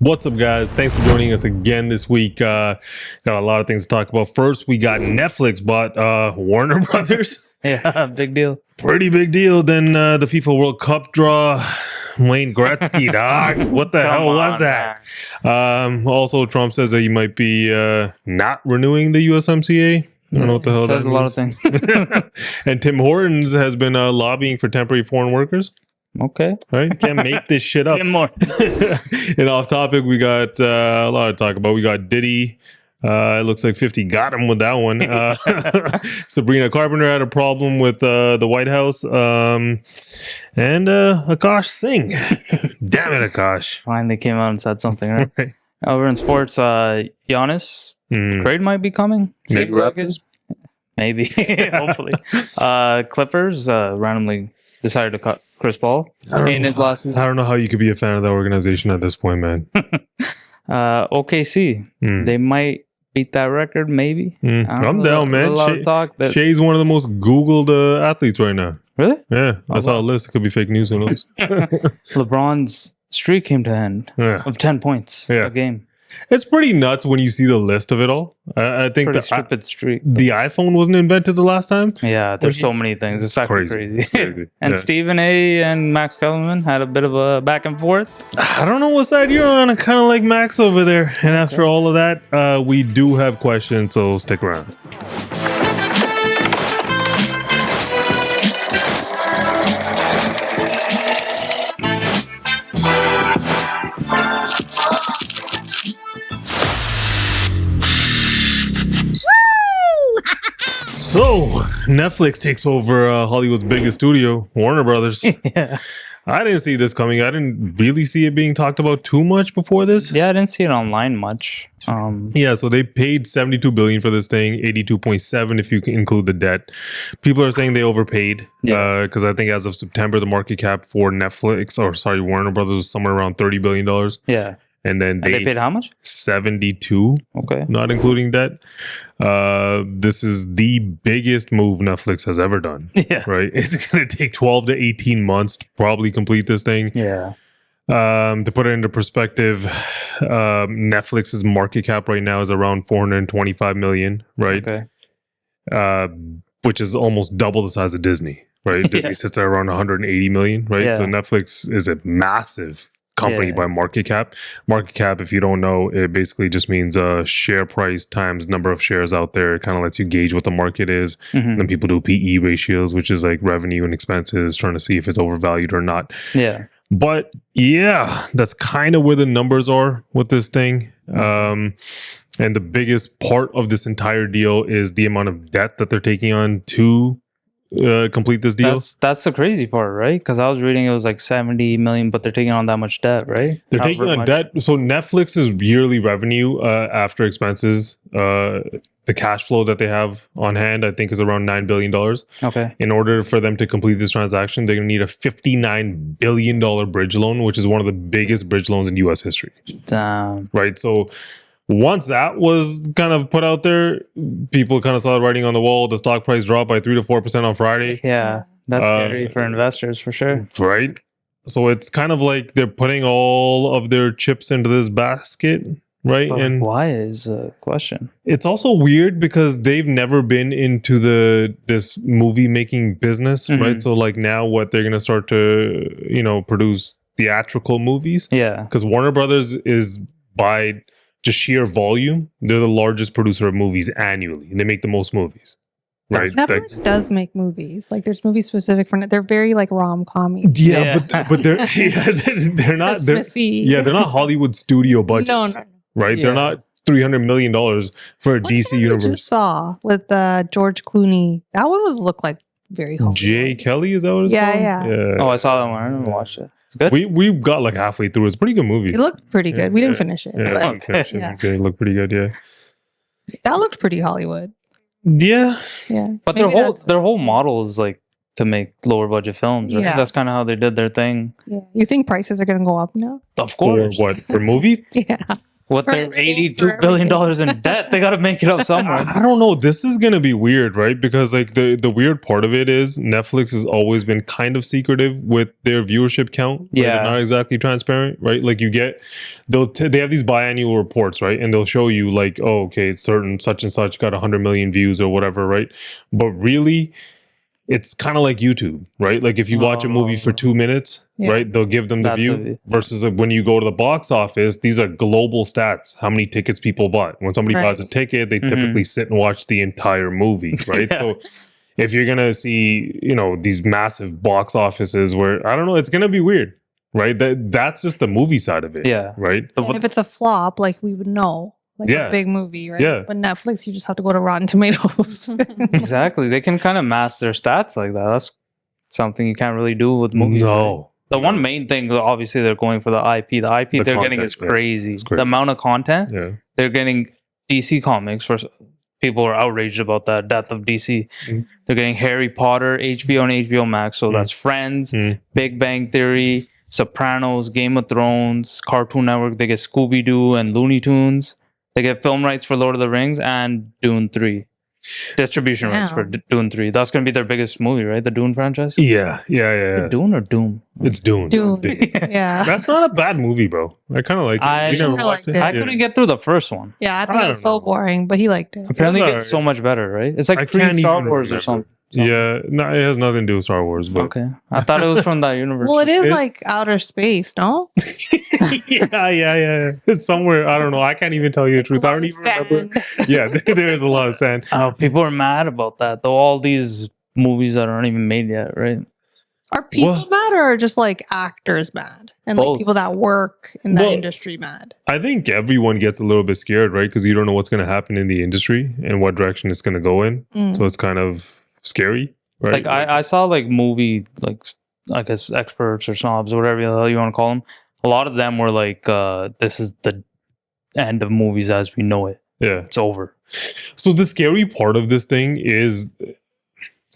What's up, guys? Thanks for joining us again this week. Got a lot of things to talk about. First, we got Netflix bought Warner Brothers. Yeah, big deal. Pretty big deal. Then the FIFA World Cup draw. Wayne Gretzky, dog. What the hell was that? Also, Trump says that he might be not renewing the USMCA. I don't know what the hell that means. Says a lot of things. And TimHortons has been lobbying for temporary foreign workers. Okay. Right? Can't make this shit up. More. And off topic, we got a lot to talk about. We got Diddy. It looks like 50 got him with that one. Sabrina Carpenter had a problem with the White House. And Akaash Singh. Damn it, Akaash. Finally came out and said something, right? Over in sports, Giannis trade might be coming. Maybe Raptors? Maybe. Hopefully. Clippers randomly decided to cut ChrisPaul in his last season. I don't know how you could be a fan of that organization at this point, man. OKC. They might beat that record, maybe. I'm down, man. A lot of talk that... Shea's one of the most Googled athletes right now. Really? Yeah. I saw a list. It could be fake news. Who knows? LeBron's streak came to end of 10 points a game. It's pretty nuts when you see the list of it all. I think the stupid streak. The iPhone wasn't invented the last time. Yeah, there's so many things. It's actually crazy. And Stephen A. and Max Kellerman had a bit of a back and forth. I don't know what side you're on. I kind of like Max over there. And after all of that, we do have questions, so stick around. So, Netflix takes over Hollywood's biggest studio, Warner Brothers. Yeah. I didn't see this coming. I didn't really see it being talked about too much before this. Yeah, I didn't see it online much. Yeah, so they paid $72 billion for this thing, 82.7 if you can include the debt. People are saying they overpaid because I think as of September, the market cap for Warner Brothers was somewhere around $30 billion. Yeah. And then they paid how much? 72. Okay. Not including debt. This is the biggest move Netflix has ever done. Yeah. Right? It's going to take 12 to 18 months to probably complete this thing. Yeah. To put it into perspective, Netflix's market cap right now is around 425 million, right? Okay. Which is almost double the size of Disney, right? Disney sits at around 180 million, right? Yeah. So Netflix is a massive company by market cap. Market cap, if you don't know, it basically just means share price times number of shares out there. It kind of lets you gauge what the market is. Then people do PE ratios, which is like revenue and expenses, trying to see if it's overvalued or not. Yeah. But yeah, that's kind of where the numbers are with this thing. And the biggest part of this entire deal is the amount of debt that they're taking on to complete this deal. That's the crazy part, right? Because I was reading it was like 70 million, but they're taking on that much debt, right? They're taking on debt. So Netflix's yearly revenue after expenses, the cash flow that they have on hand, I think is around $9 billion. Okay. In order for them to complete this transaction, they're going to need a $59 billion bridge loan, which is one of the biggest bridge loans in U.S. history. Damn. Right. So once that was kind of put out there, people kind of saw the writing on the wall. The stock price dropped by 3 to 4% on Friday. Yeah, that's scary for investors for sure. Right. So it's kind of like they're putting all of their chips into this basket, right? But and why is a question. It's also weird because they've never been into this movie making business, right? So like now what they're going to start to, produce theatrical movies. Yeah. Because Warner Brothers is by just sheer volume, they're the largest producer of movies annually. And they make the most movies, right? Netflix does make movies. Like there's movies specific for it. They're very like rom-com-y. Yeah, but they're they're not they're not Hollywood studio budgets. No. Right? Yeah. They're not $300 million for a DC universe. I just saw with George Clooney. That one looked like very Hollywood. Jay Kelly, is that what it's called? Yeah. Oh, I saw that one. I didn't watch it. It's good. We got like halfway through. It's a pretty good movie. It looked pretty good. We didn't finish it. Yeah, but, finish it. Okay, it looked pretty good. Yeah, that looked pretty Hollywood. Yeah. But their whole model is like to make lower budget films. Right? Yeah. That's kind of how they did their thing. Yeah. You think prices are going to go up now? Of course. For what? For movies? Yeah. With For- their for $82 billion in debt, they got to make it up somewhere. I don't know. This is gonna be weird, right? Because like the weird part of it is Netflix has always been kind of secretive with their viewership count. Right? Yeah. They're not exactly transparent, right? Like you get they have these biannual reports, right? And they'll show you like, oh, okay, certain such and such got 100 million views or whatever, right? But really, it's kind of like YouTube, right? Like if you watch a movie for 2 minutes, Yeah. right, they'll give them the That's view versus when you go to the box office, these are global stats. How many tickets people bought. When somebody buys a Right. ticket, they typically sit and watch the entire movie, right? Yeah. So if you're going to see, these massive box offices where, I don't know, it's going to be weird, right? That's just the movie side of it. Yeah. Right? And if it's a flop, like we would know. Like Yeah. a big movie, right? Yeah. But Netflix, you just have to go to Rotten Tomatoes. Exactly. They can kind of mask their stats like that. That's something you can't really do with movies. right? No. The one main thing, obviously, they're going for the IP. The IP The they're getting content, is yeah. crazy. It's crazy. The amount of content Yeah. they're getting. DC Comics, for people are outraged about the death of DC. Mm. They're getting Harry Potter, HBO and HBO Max. So that's Friends, Mm. Big Bang Theory, Sopranos, Game of Thrones, Cartoon Network. They get Scooby Doo and Looney Tunes. They get film rights for Lord of the Rings and Dune 3. Distribution rights for Damn. Dune 3. That's going to be their biggest movie, right? The Dune franchise? Yeah. Yeah. Dune or Doom? It's Dune. Dune. It's Dune. Yeah. That's not a bad movie, bro. I kind of like it. I You never never watched liked it. I couldn't get through the first one. Yeah, I I think it don't was so know. boring, but he liked it. Apparently, it It's gets so much better, right? It's I like can't pre-Star even Wars or remember. something. Yeah, no, it has nothing to do with Star Wars, but Okay. I thought it was from that universe. Well, it is It- like outer space, no? yeah. It's somewhere. I don't know. I can't even tell you the truth. I don't even remember. Yeah, there is a lot of sand. Oh, people are mad about that. Though all these movies that aren't even made yet, right? Are people Well- mad or just like actors mad? And Both. like people that work in that Well- industry mad? I think everyone gets a little bit scared, right? Because you don't know what's going to happen in the industry and what direction it's going to go in. Mm. So it's kind of scary, right? Like I saw like movie, like I guess experts or snobs, whatever the hell you want to call them. A lot of them were like, "This is the end of movies as we know it. Yeah. It's over." So the scary part of this thing is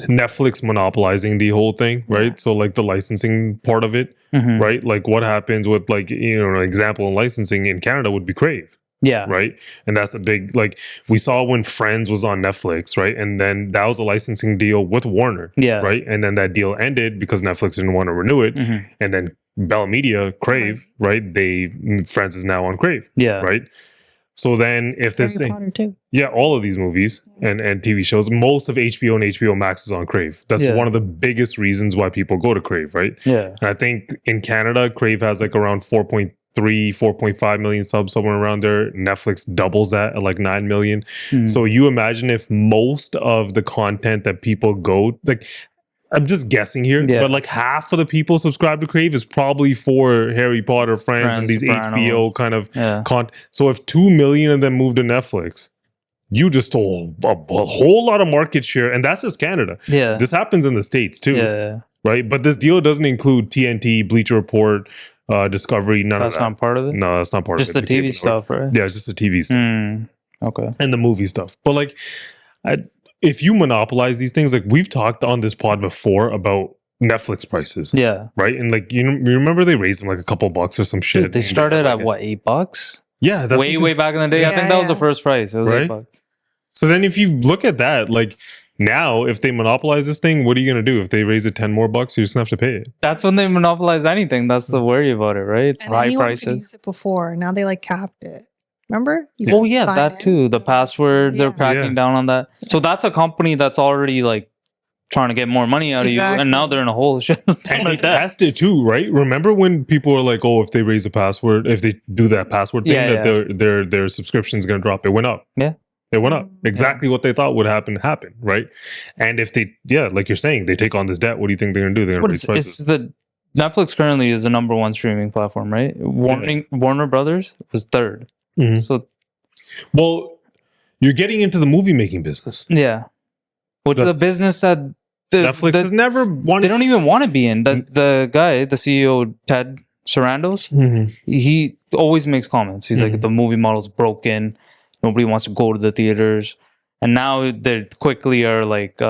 Netflix monopolizing the whole thing, right? So like the licensing part of it, Mhm. right? Like what happens with like, an example in licensing in Canada would be Crave, Yeah. right? And that's a big, like we saw when Friends was on Netflix, right? And then that was a licensing deal with Warner, Yeah. right? And then that deal ended because Netflix didn't want to renew it. Mhm. And then Bell Media, Crave, right? Friends is now on Crave, Yeah. right? So then if this Harry thing, Potter too. yeah, all of these movies and TV shows, most of HBO and HBO Max is on Crave. That's Yeah. one of the biggest reasons why people go to Crave, right? Yeah. And I think in Canada, Crave has like around 4.5 million subs, somewhere around there. Netflix doubles that at like 9 million. Mhm. So you imagine if most of the content that people go, like, I'm just guessing here, Yeah. but like half of the people subscribe to Crave is probably for Harry Potter, Friends, and Friends, these Sopranos. HBO kind of Yeah. content. So if 2 million of them move to Netflix, you just stole a whole lot of market share. And that's just Canada. Yeah. This happens in the States too, Yeah. right? But this deal doesn't include TNT, Bleacher Report, Discovery, none That's of that. not part of it. No, that's not part Just of the it. TV cable stuff, right? network. Yeah, it's just the TV stuff Mm. Okay. and the movie stuff. But like, if you monopolize these things, like we've talked on this pod before about Netflix prices, Yeah. right? And like, you remember they raised them like a couple bucks or some shit. Dude, they And started had, at like, what, $8? Yeah, that's Way, what way back in the day. I Yeah, think that was the yeah. first price. It was Right? $8. So then if you look at that, like now, if they monopolize this thing, what are you going to do? If they raise it 10 more bucks, you're just going to have to pay it. That's when they monopolize anything. That's the worry about it, right? It's And high anyone could prices. use it before. Now they like capped it. Remember? You Oh could yeah, sign that in. too. The passwords, they're Yeah. cracking Yeah. down on that. So that's a company that's already like trying to get more money out of you, Exactly. and now they're in a whole shit And like they that. passed it too, right? Remember when people were like, "Oh, if they raise a password, if they do that password thing, Yeah, that their subscription is going to drop." It went up. Yeah. It went up. Exactly what they thought would happen, right? And if they, like you're saying, they take on this debt, what do you think they're going to do? They're What going to is raise it's prices. the Netflix currently is the number one streaming platform, right? Warner Brothers was third. Mhm. So Well, you're getting into the movie making business. yeah, which is a That's- business that Netflix has never they wanted. don't even want to be in. The guy, the CEO Ted Sarandos, Mhm. he always makes comments. He's like, Mhm. the movie model's broken. Nobody wants to go to the theaters. And now they quickly are like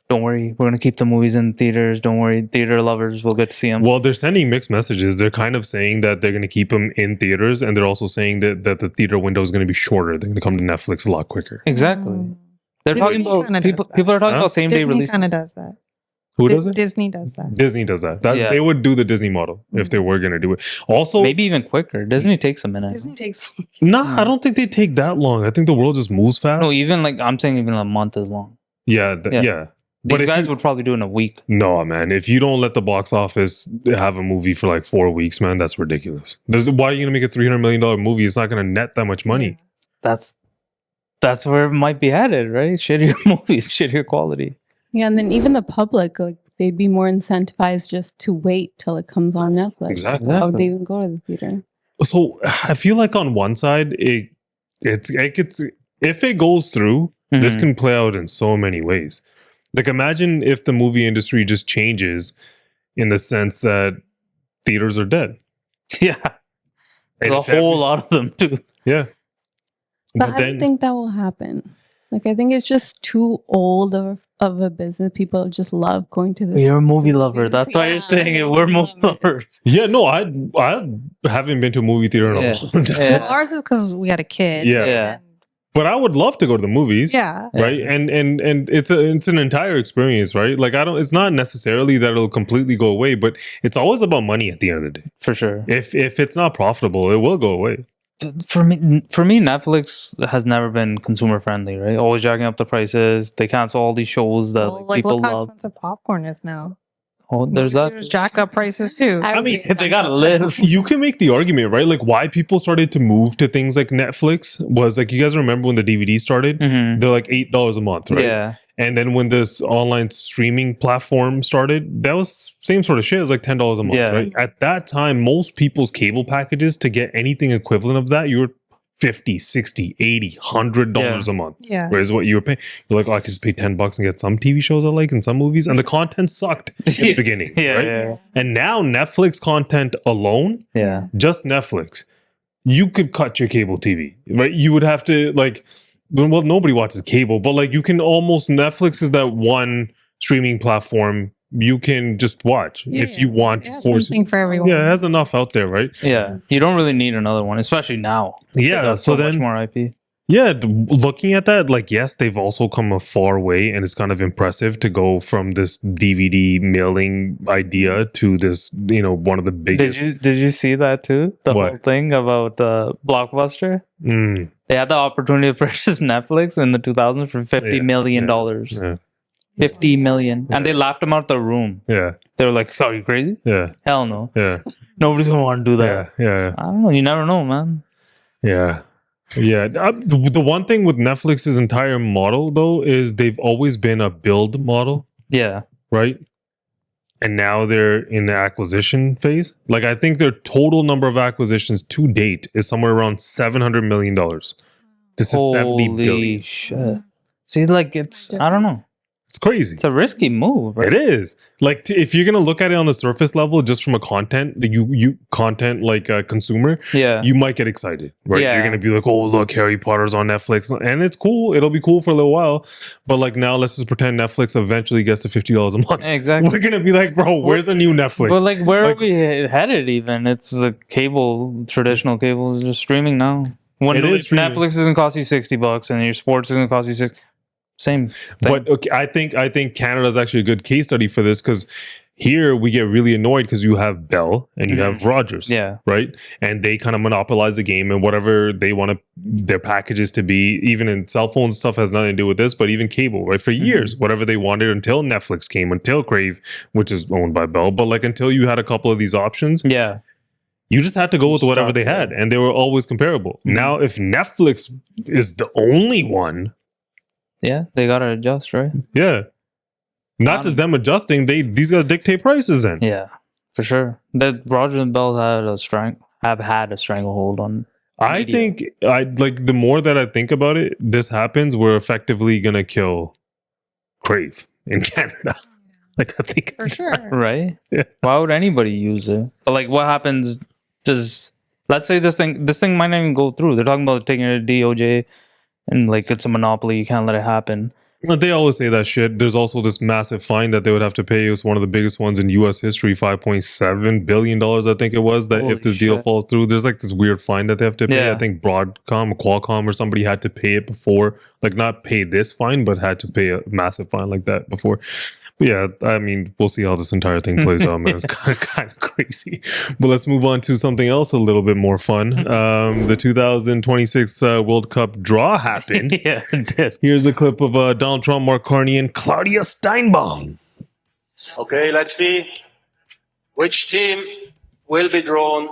don't worry, we're gonna keep the movies in theaters. Don't worry, theater lovers will get to see them. Well, they're sending mixed messages. They're kind of saying that they're going to keep them in theaters, and they're also saying that the theater window is going to be shorter. They're going to come to Netflix a lot quicker. Exactly. Mm. They're Disney talking kinda about does people. that. People are talking Huh? about same day Disney release. kind of does that. Who does it? Disney does that. Disney does that. Yeah. They would do the Disney model if they were going to do it. Also, Maybe even quicker. Disney takes a minute. Disney takes. I don't think they take that long. I think the world just moves fast. No, even like I'm saying, even a month is long. Yeah. Yeah. But These if guys you- would probably do it in a week. No, man. If you don't let the box office have a movie for like 4 weeks, man, that's ridiculous. Why are you going to make a $300 million movie? It's not going to net that much money. That's where it might be headed, right? Shittier movies, shittier quality. Yeah, and then even the public, like they'd be more incentivized just to wait till it comes on Netflix. Exactly. How would they even go to the theater? So I feel like on one side, it's if it goes through, this Mhm. can play out in so many ways. Like imagine if the movie industry just changes in the sense that theaters are dead. Yeah, And a if whole lot of them too. yeah. But I don't think that will happen. Like I think it's just too old of a business. People just love going to the. You're a movie lover. That's why Yeah. you're saying it. We're movie lovers. Yeah, no, I haven't been to a movie theater in a Yeah. long time. Yeah. Well, ours is because we had a kid. Yeah. Yeah. But I would love to go to the movies. Yeah. Right. And it's an entire experience, right? Like it's not necessarily that it'll completely go away, but it's always about money at the end of the day. For sure. If it's not profitable, it will go away. For me, Netflix has never been consumer friendly, right? Always jacking up the prices. They cancel all these shows that Well, like, people look how love. expensive popcorn is now. Oh, there's There's that. jack up prices too. I mean, They gotta live. You can make the argument, right? Like why people started to move to things like Netflix was like, you guys remember when the DVD started? Mhm. They're like $8 a month, right? Yeah. And then when this online streaming platform started, that was same sort of shit. It was like $10 a month, Yeah. right? At that time, most people's cable packages to get anything equivalent of that, you were $50, $60, $80, $100 a month. Yeah. Whereas what you were paying, you're like, oh, I could just pay $10 and get some TV shows I like and some movies. And the content sucked in the beginning, Yeah, right? yeah. And now Netflix content alone, Yeah. just Netflix, you could cut your cable TV, right? You would have to like, well, nobody watches cable, but like you can almost, Netflix is that one streaming platform you can just watch if you want. It has something for everyone. Yeah, it has enough out there, right? Yeah. You don't really need another one, especially now. Yeah. That's So so much then, more IP. yeah, looking at that, like, yes, they've also come a far way, and it's kind of impressive to go from this DVD mailing idea to this, one of the biggest. Did you see that too? The What? whole thing about Blockbuster. Mm, They had the opportunity to purchase Netflix in the 2000s for $50 million. yeah, $50 million. And they laughed him out the room. yeah, They were like, "Are you crazy? yeah, Hell no. yeah, Nobody's gonna want to do that." yeah. I don't know. You never know, man. Yeah. Yeah. The one thing with Netflix's entire model, though, is they've always been a build model, Yeah. right? And now they're in the acquisition phase. Like, I think their total number of acquisitions to date is somewhere around $700 million. This is 70 Holy billion. shit. See, like, I don't know. It's crazy. It's a risky move, right? It is like if you're gonna look at it on the surface level, just from a content, you content like a consumer, Yeah. you might get excited, right? Yeah. You're gonna be like, oh, look, Harry Potter's on Netflix, and it's cool. It'll be cool for a little while, but like now, let's just pretend Netflix eventually gets to $50 a month. Exactly. We're gonna be like, bro, where's a new Netflix? But like, where Like- are we headed? Even it's the traditional cable is just streaming now. When It is streaming. Netflix isn't cost you $60 and your sports isn't cost you same thing. But okay, I think Canada is actually a good case study for this because here we get really annoyed because you have Bell and you have Rogers, Yeah. right? And they kind of monopolize the game and whatever they want their packages to be, even in cell phones stuff has nothing to do with this, but even cable, right? For years, whatever they wanted until Netflix came, until Crave, which is owned by Bell, but like until you had a couple of these options, Yeah. you just had to go with whatever they Stuck, had, and they were always comparable. Now, if Netflix is the only one, Yeah. They gotta adjust, right? yeah, not just them adjusting, these guys dictate prices. Then, Yeah. For sure. That Roger and Bell have had a stranglehold on. I media. think the more that I think about it, this happens, we're effectively gonna kill Crave in Canada. Like I think For it's sure. Right? Yeah. Why would anybody use it? But like, what happens? Let's say this thing might not even go through. They're talking about taking it to DOJ, and like it's a monopoly. You can't let it happen. They always say that shit. There's also this massive fine that they would have to pay. It was one of the biggest ones in U.S. history, $5.7 billion, I think it was, that Holy if this deal shit. falls through. There's like this weird fine that they have to pay. Yeah. I think Broadcom, Qualcomm, or somebody had to pay it before. Like, not pay this fine, but had to pay a massive fine like that before. But yeah, I mean, we'll see how this entire thing plays out, man. It's kind of crazy. But let's move on to something else a little bit more fun. The 2026 World Cup draw happened. Yeah, it did. Here's a clip of Donald Trump, Mark Carney, and Claudia Steinbaum. Okay, let's see which team will be drawn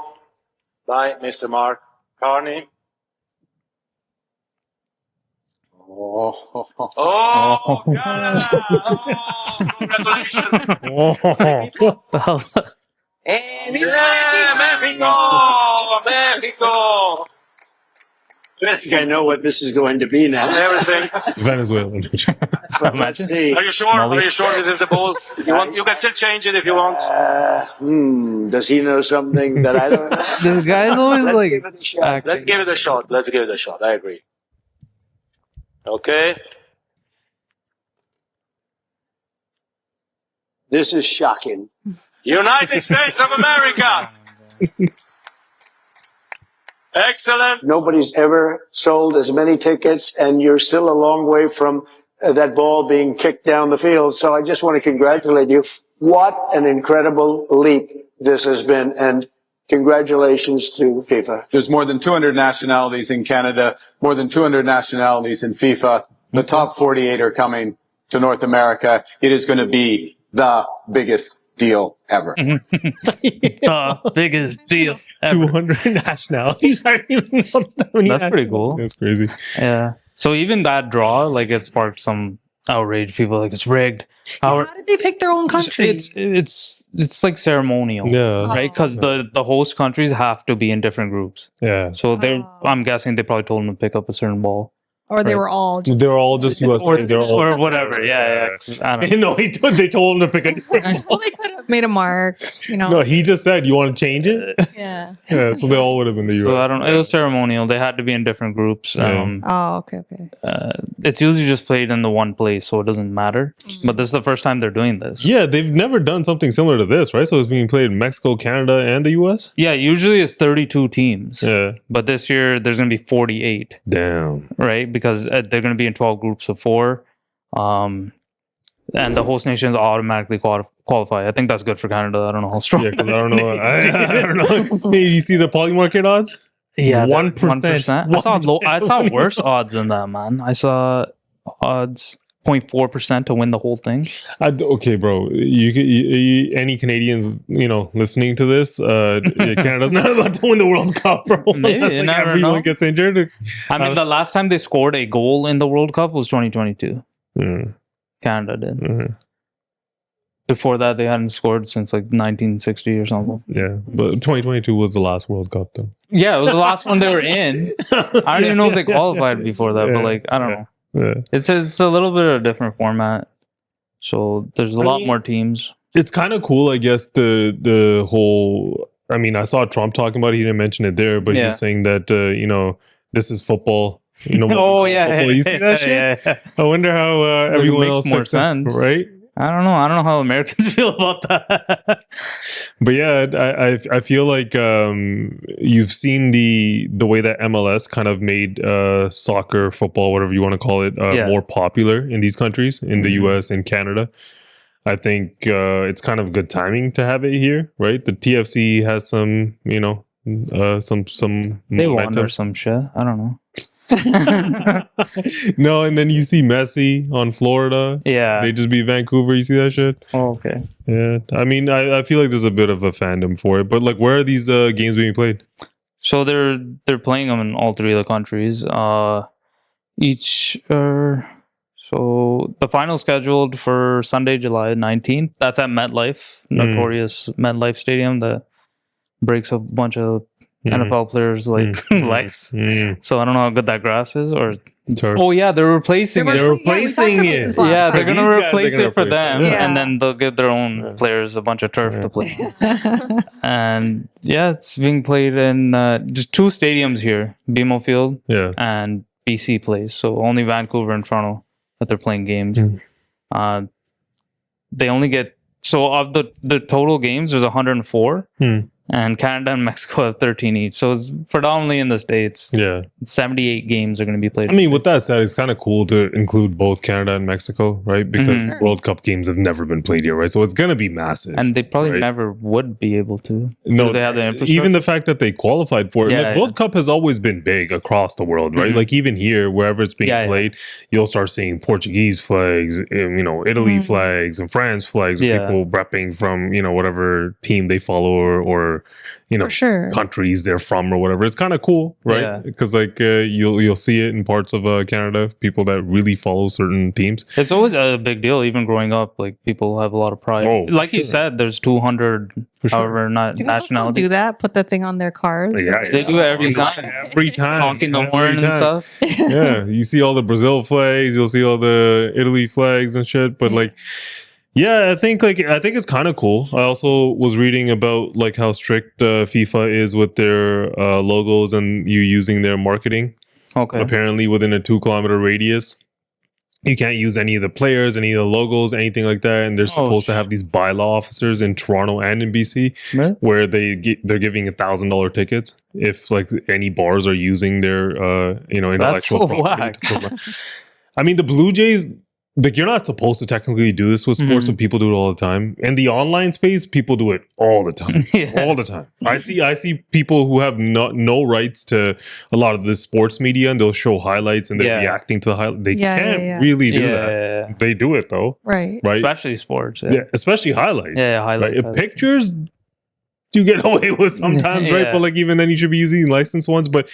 by Mr. Mark Carney. Oh, Canada! Oh, congratulations! The hell? Yeah, Mexico! I think I know what this is going to be now. Everything. Venezuela. Let's see. Are you sure? Are you sure this is the ball? You can still change it if you want. Does he know something that I don't know? This guy's always Let's like, give it a shot. Let's give it a shot. Let's give it a shot. I agree. Okay. This is shocking. United States of America. Excellent. Nobody's ever sold as many tickets, and you're still a long way from that ball being kicked down the field. So I just want to congratulate you. What an incredible leap this has been, and congratulations to FIFA. There's more than 200 nationalities in Canada, more than 200 nationalities in FIFA. The top 48 are coming to North America. It is going to be the biggest deal ever. the biggest deal ever. 200 nationalities. I don't even know that many. That's pretty cool. That's crazy. Yeah. So even that draw, like, it sparked some outrage. People like, it's rigged. How did they pick their own country? It's like ceremonial. Yeah. Right? Because the host countries have to be in different groups. Yeah. So I'm guessing they probably told them to pick up a certain ball. Or they were all just They're all just US. Or whatever. Yeah. I don't know. No, they told him to pick a different. well, they could have made a mark, you know. No, he just said, "You want to change it?" Yeah. Yeah, so they all would have been the US. So I don't know. It was ceremonial. They had to be in different groups. Yeah. Oh, okay. It's usually just played in the one place, so it doesn't matter. But this is the first time they're doing this. Yeah, they've never done something similar to this, right? So it's being played in Mexico, Canada, and the US. Yeah, usually it's 32 teams. Yeah. But this year there's going to be 48, Damn. right? Because they're going to be in 12 groups of 4. And the host nations automatically qualify. I think that's good for Canada. I don't know how strong. Yeah, because I don't know. I don't know. Hey, you see the poly market odds? Yeah, 1%. I saw worse odds than that, man. I saw odds 0.4% to win the whole thing. Okay, bro. You any Canadians, listening to this? Canada's not about to win the World Cup, bro. Maybe, Unless, you never everyone know. gets injured. I mean, the last time they scored a goal in the World Cup was 2022. Canada did. Before that, they hadn't scored since like 1960 or something. Yeah, but 2022 was the last World Cup, though. Yeah, it was the last one they were in. I don't even know if they qualified before that, but like, I don't know. Yeah. It's a little bit of a different format. So there's a lot more teams. It's kind of cool, I guess, the whole... I mean, I saw Trump talking about it. He didn't mention it there, but he was saying that, this is football. Football. You see that shit? Yeah. I wonder how everyone else more thinks that, sense, right? I don't know how Americans feel about that. But yeah, I feel like you've seen the way that MLS kind of made soccer, football, whatever you want to call it, more popular in these countries, in the US and Canada. I think it's kind of good timing to have it here, right? The TFC has some, some they won momentum. or some shit. I don't know. No, and then you see Messi on Florida. Yeah. They just beat Vancouver. You see that shit? Oh, okay. Yeah. I mean, I feel like there's a bit of a fandom for it. But like, where are these games being played? So they're playing them in all 3 of the countries. So the final scheduled for Sunday, July 19th. That's at MetLife, notorious MetLife Stadium that breaks a bunch of NFL players legs. So I don't know how good that grass is, or Turf. oh yeah, they're replacing it. They're replacing it. Yeah, they're These gonna guys replace are gonna it for replace them, it. Yeah. and then they'll give their own players a bunch of turf to play. And yeah, it's being played in just 2 stadiums here: BMO Field Yeah. and BC Place. So only Vancouver and Toronto that they're playing games. They only get, so of the total games, there's 104. And Canada and Mexico have 13 each. So it's predominantly in the States. Yeah. 78 games are going to be played. I mean, with that said, it's kind of cool to include both Canada and Mexico, right? Because the World Cup games have never been played here, right? So it's going to be massive. And they probably never would be able to. No, they have the infrastructure. Even the fact that they qualified for it. Like, World Cup has always been big across the world, right? Like even here, wherever it's being played, you'll start seeing Portuguese flags, Italy flags and France flags, people repping from, whatever team they follow or countries they're from or whatever. It's kind of cool, right? Because you'll see it in parts of Canada, people that really follow certain teams. It's always a big deal. Even growing up, like people have a lot of pride. Like you said, there's 200 however not nationalities. Do that? Put the thing on their cars? Yeah, they do it every time. Every time, honking the horn and stuff. Yeah, you see all the Brazil flags, you'll see all the Italy flags and shit. But yeah, I think it's kind of cool. I also was reading about like how strict FIFA is with their logos and you using their marketing. Okay. Apparently, within a 2-kilometer radius, you can't use any of the players, any of the logos, anything like that. And they're supposed to have these bylaw officers in Toronto and in BC, where they're giving $1,000 tickets if like any bars are using their intellectual property. I mean, the Blue Jays. Like, you're not supposed to technically do this with sports, but people do it all the time. In the online space, people do it all the time. All the time. I see people who have no rights to a lot of the sports media, and they'll show highlights and they're reacting to the highlights. They can't really do that. They do it though. Right. Especially sports. Yeah, especially highlights. Yeah, highlights. Right? Pictures you get away with sometimes, right? But like even then you should be using licensed ones. But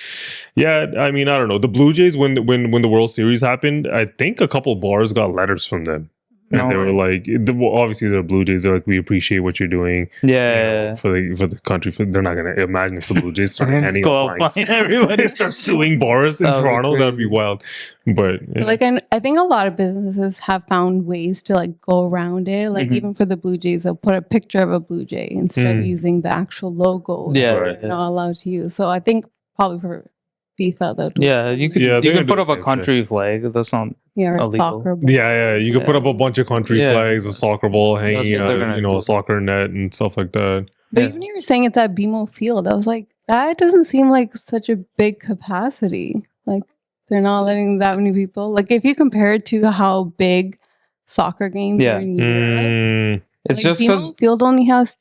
yeah, I mean, I don't know. The Blue Jays, when the World Series happened, I think a couple bars got letters from them. And they were like, obviously they're Blue Jays. They're like, we appreciate what you're doing. Yeah, for the country. They're not gonna imagine if the Blue Jays start handing out fines. Everybody start suing bars in Toronto. That'd be wild. But like, I think a lot of businesses have found ways to like go around it. Like even for the Blue Jays, they'll put a picture of a Blue Jay instead of using the actual logo. Yeah, they're not allowed to use. So I think probably for FIFA, you can put up a country flag. That's not illegal. Soccer ball. You can put up a bunch of country flags, a soccer ball hanging, a soccer net and stuff like that. But even you were saying it's at BMO Field, I was like, that doesn't seem like such a big capacity. Like they're not letting that many people. Like if you compare it to how big soccer games are in Europe. It's like just because field only has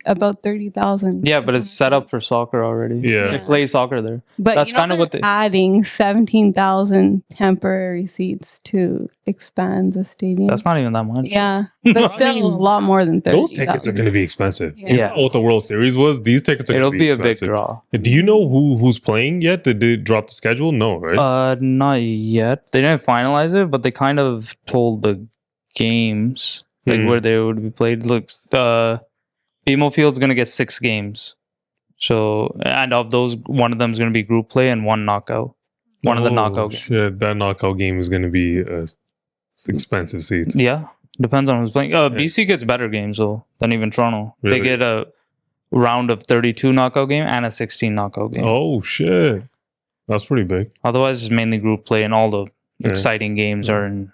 about 30,000. Yeah, but it's set up for soccer already. Yeah, they play soccer there. But that's kind of what they're adding 17,000 temporary seats to expand the stadium. That's not even that much. Yeah, but still a lot more than 30. Those tickets are going to be expensive. Yeah, what the World Series was. These tickets are going to be expensive. It'll be a big draw. Do you know who's playing yet? Did they drop the schedule? No, right? Not yet. They didn't finalize it, but they kind of told the games. Like where they would be played. Look, BMO Field's going to get 6 games. So, and of those, one of them is going to be group play and one knockout. One of the knockout games. Shit, that knockout game is going to be expensive seats. Yeah, depends on who's playing. BC gets better games though than even Toronto. Really? They get a round of 32 knockout game and a 16 knockout game. Oh shit, that's pretty big. Otherwise, it's mainly group play, and all the exciting games are in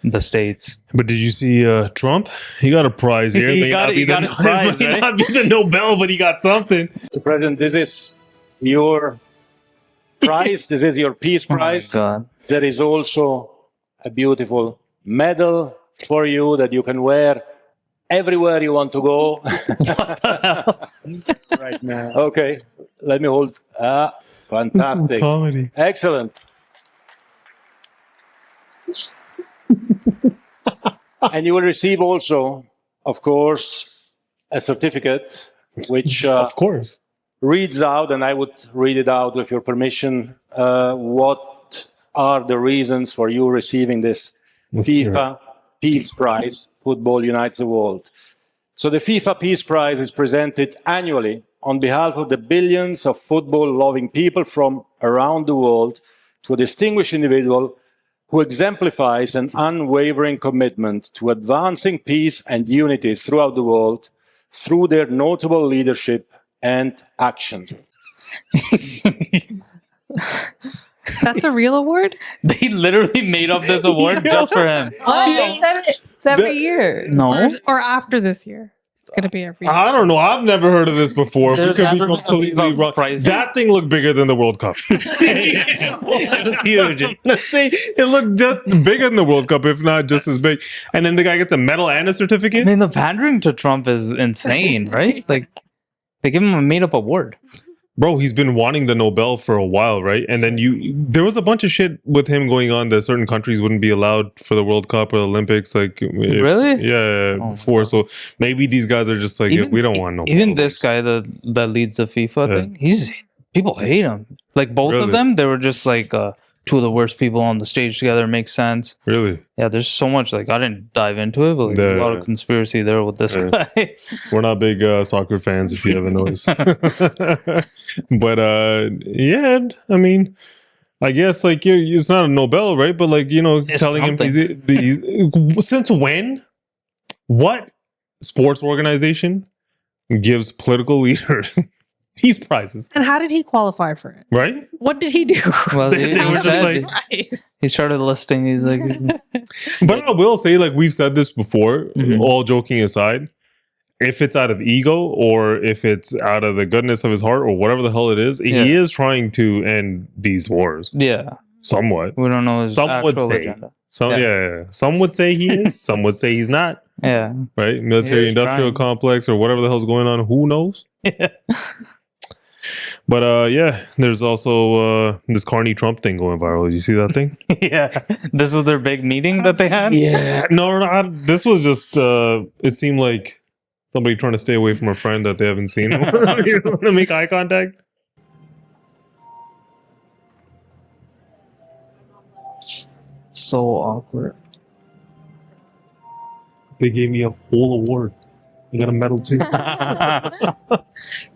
the States. But did you see Trump? He got a prize here. He got a prize, right? Not be the Nobel, but he got something. Mr. President, this is your prize. This is your peace prize. Oh my God. There is also a beautiful medal for you that you can wear everywhere you want to go. Right now. Okay, let me hold. Fantastic. Comedy. Excellent. And you will receive also, of course, a certificate, which of course reads out, and I would read it out with your permission. What are the reasons for you receiving this FIFA Peace Prize? Football unites the world. So the FIFA Peace Prize is presented annually on behalf of the billions of football-loving people from around the world to a distinguished individual who exemplifies an unwavering commitment to advancing peace and unity throughout the world through their notable leadership and action. That's a real award? They literally made up this award just for him. Oh, they said it's every year. No. Or after this year. It's going to be every year. I don't know. I've never heard of this before. We There's could be never been a completely FIFA wrong. prize. That thing looked bigger than the World Cup. It was huge. Let's say it looked just bigger than the World Cup, if not just as big. And then the guy gets a medal and a I certificate. mean, the pandering to Trump is insane, right? Like, they give him a made-up award. Bro, he's been wanting the Nobel for a while, right? And then there was a bunch of shit with him going on that certain countries wouldn't be allowed for the World Cup or the Olympics. Like, Really? Yeah, Oh, before. So maybe these guys are just like, Even- we don't want no. Even this guy that leads the FIFA thing, people hate him. Like, both Really? of them, they were just like two of the worst people on the stage together. Makes sense. Really? Yeah, there's so much. Like, I didn't dive into it, but like, there's a lot of conspiracy there with this guy. We're not big soccer fans, if you haven't noticed. But yeah, I mean, I guess like it's not a Nobel, right? But like, It's telling him something. since when? What sports organization gives political leaders these prizes? And how did he qualify for it? Right? What did he do? Well, They he were just said- like- he started listing. He's like, But I will say, like we've said this before, Mhm. all joking aside, if it's out of ego or if it's out of the goodness of his heart or whatever the hell it is, he is trying to end these wars yeah, somewhat. we don't know his Some would actual say. agenda. Yeah. Some would say he is. Some would say he's not. Yeah, Right? Military industrial trying. complex or whatever the hell's going on. Who knows? But yeah, there's also this Carney Trump thing going viral. Did you see that thing? yeah. This was their big meeting that they had. Yeah. No, this was just it seemed like somebody trying to stay away from a friend that they haven't seen. You want to make eye contact? So awkward. They gave me a whole award. I got a medal too.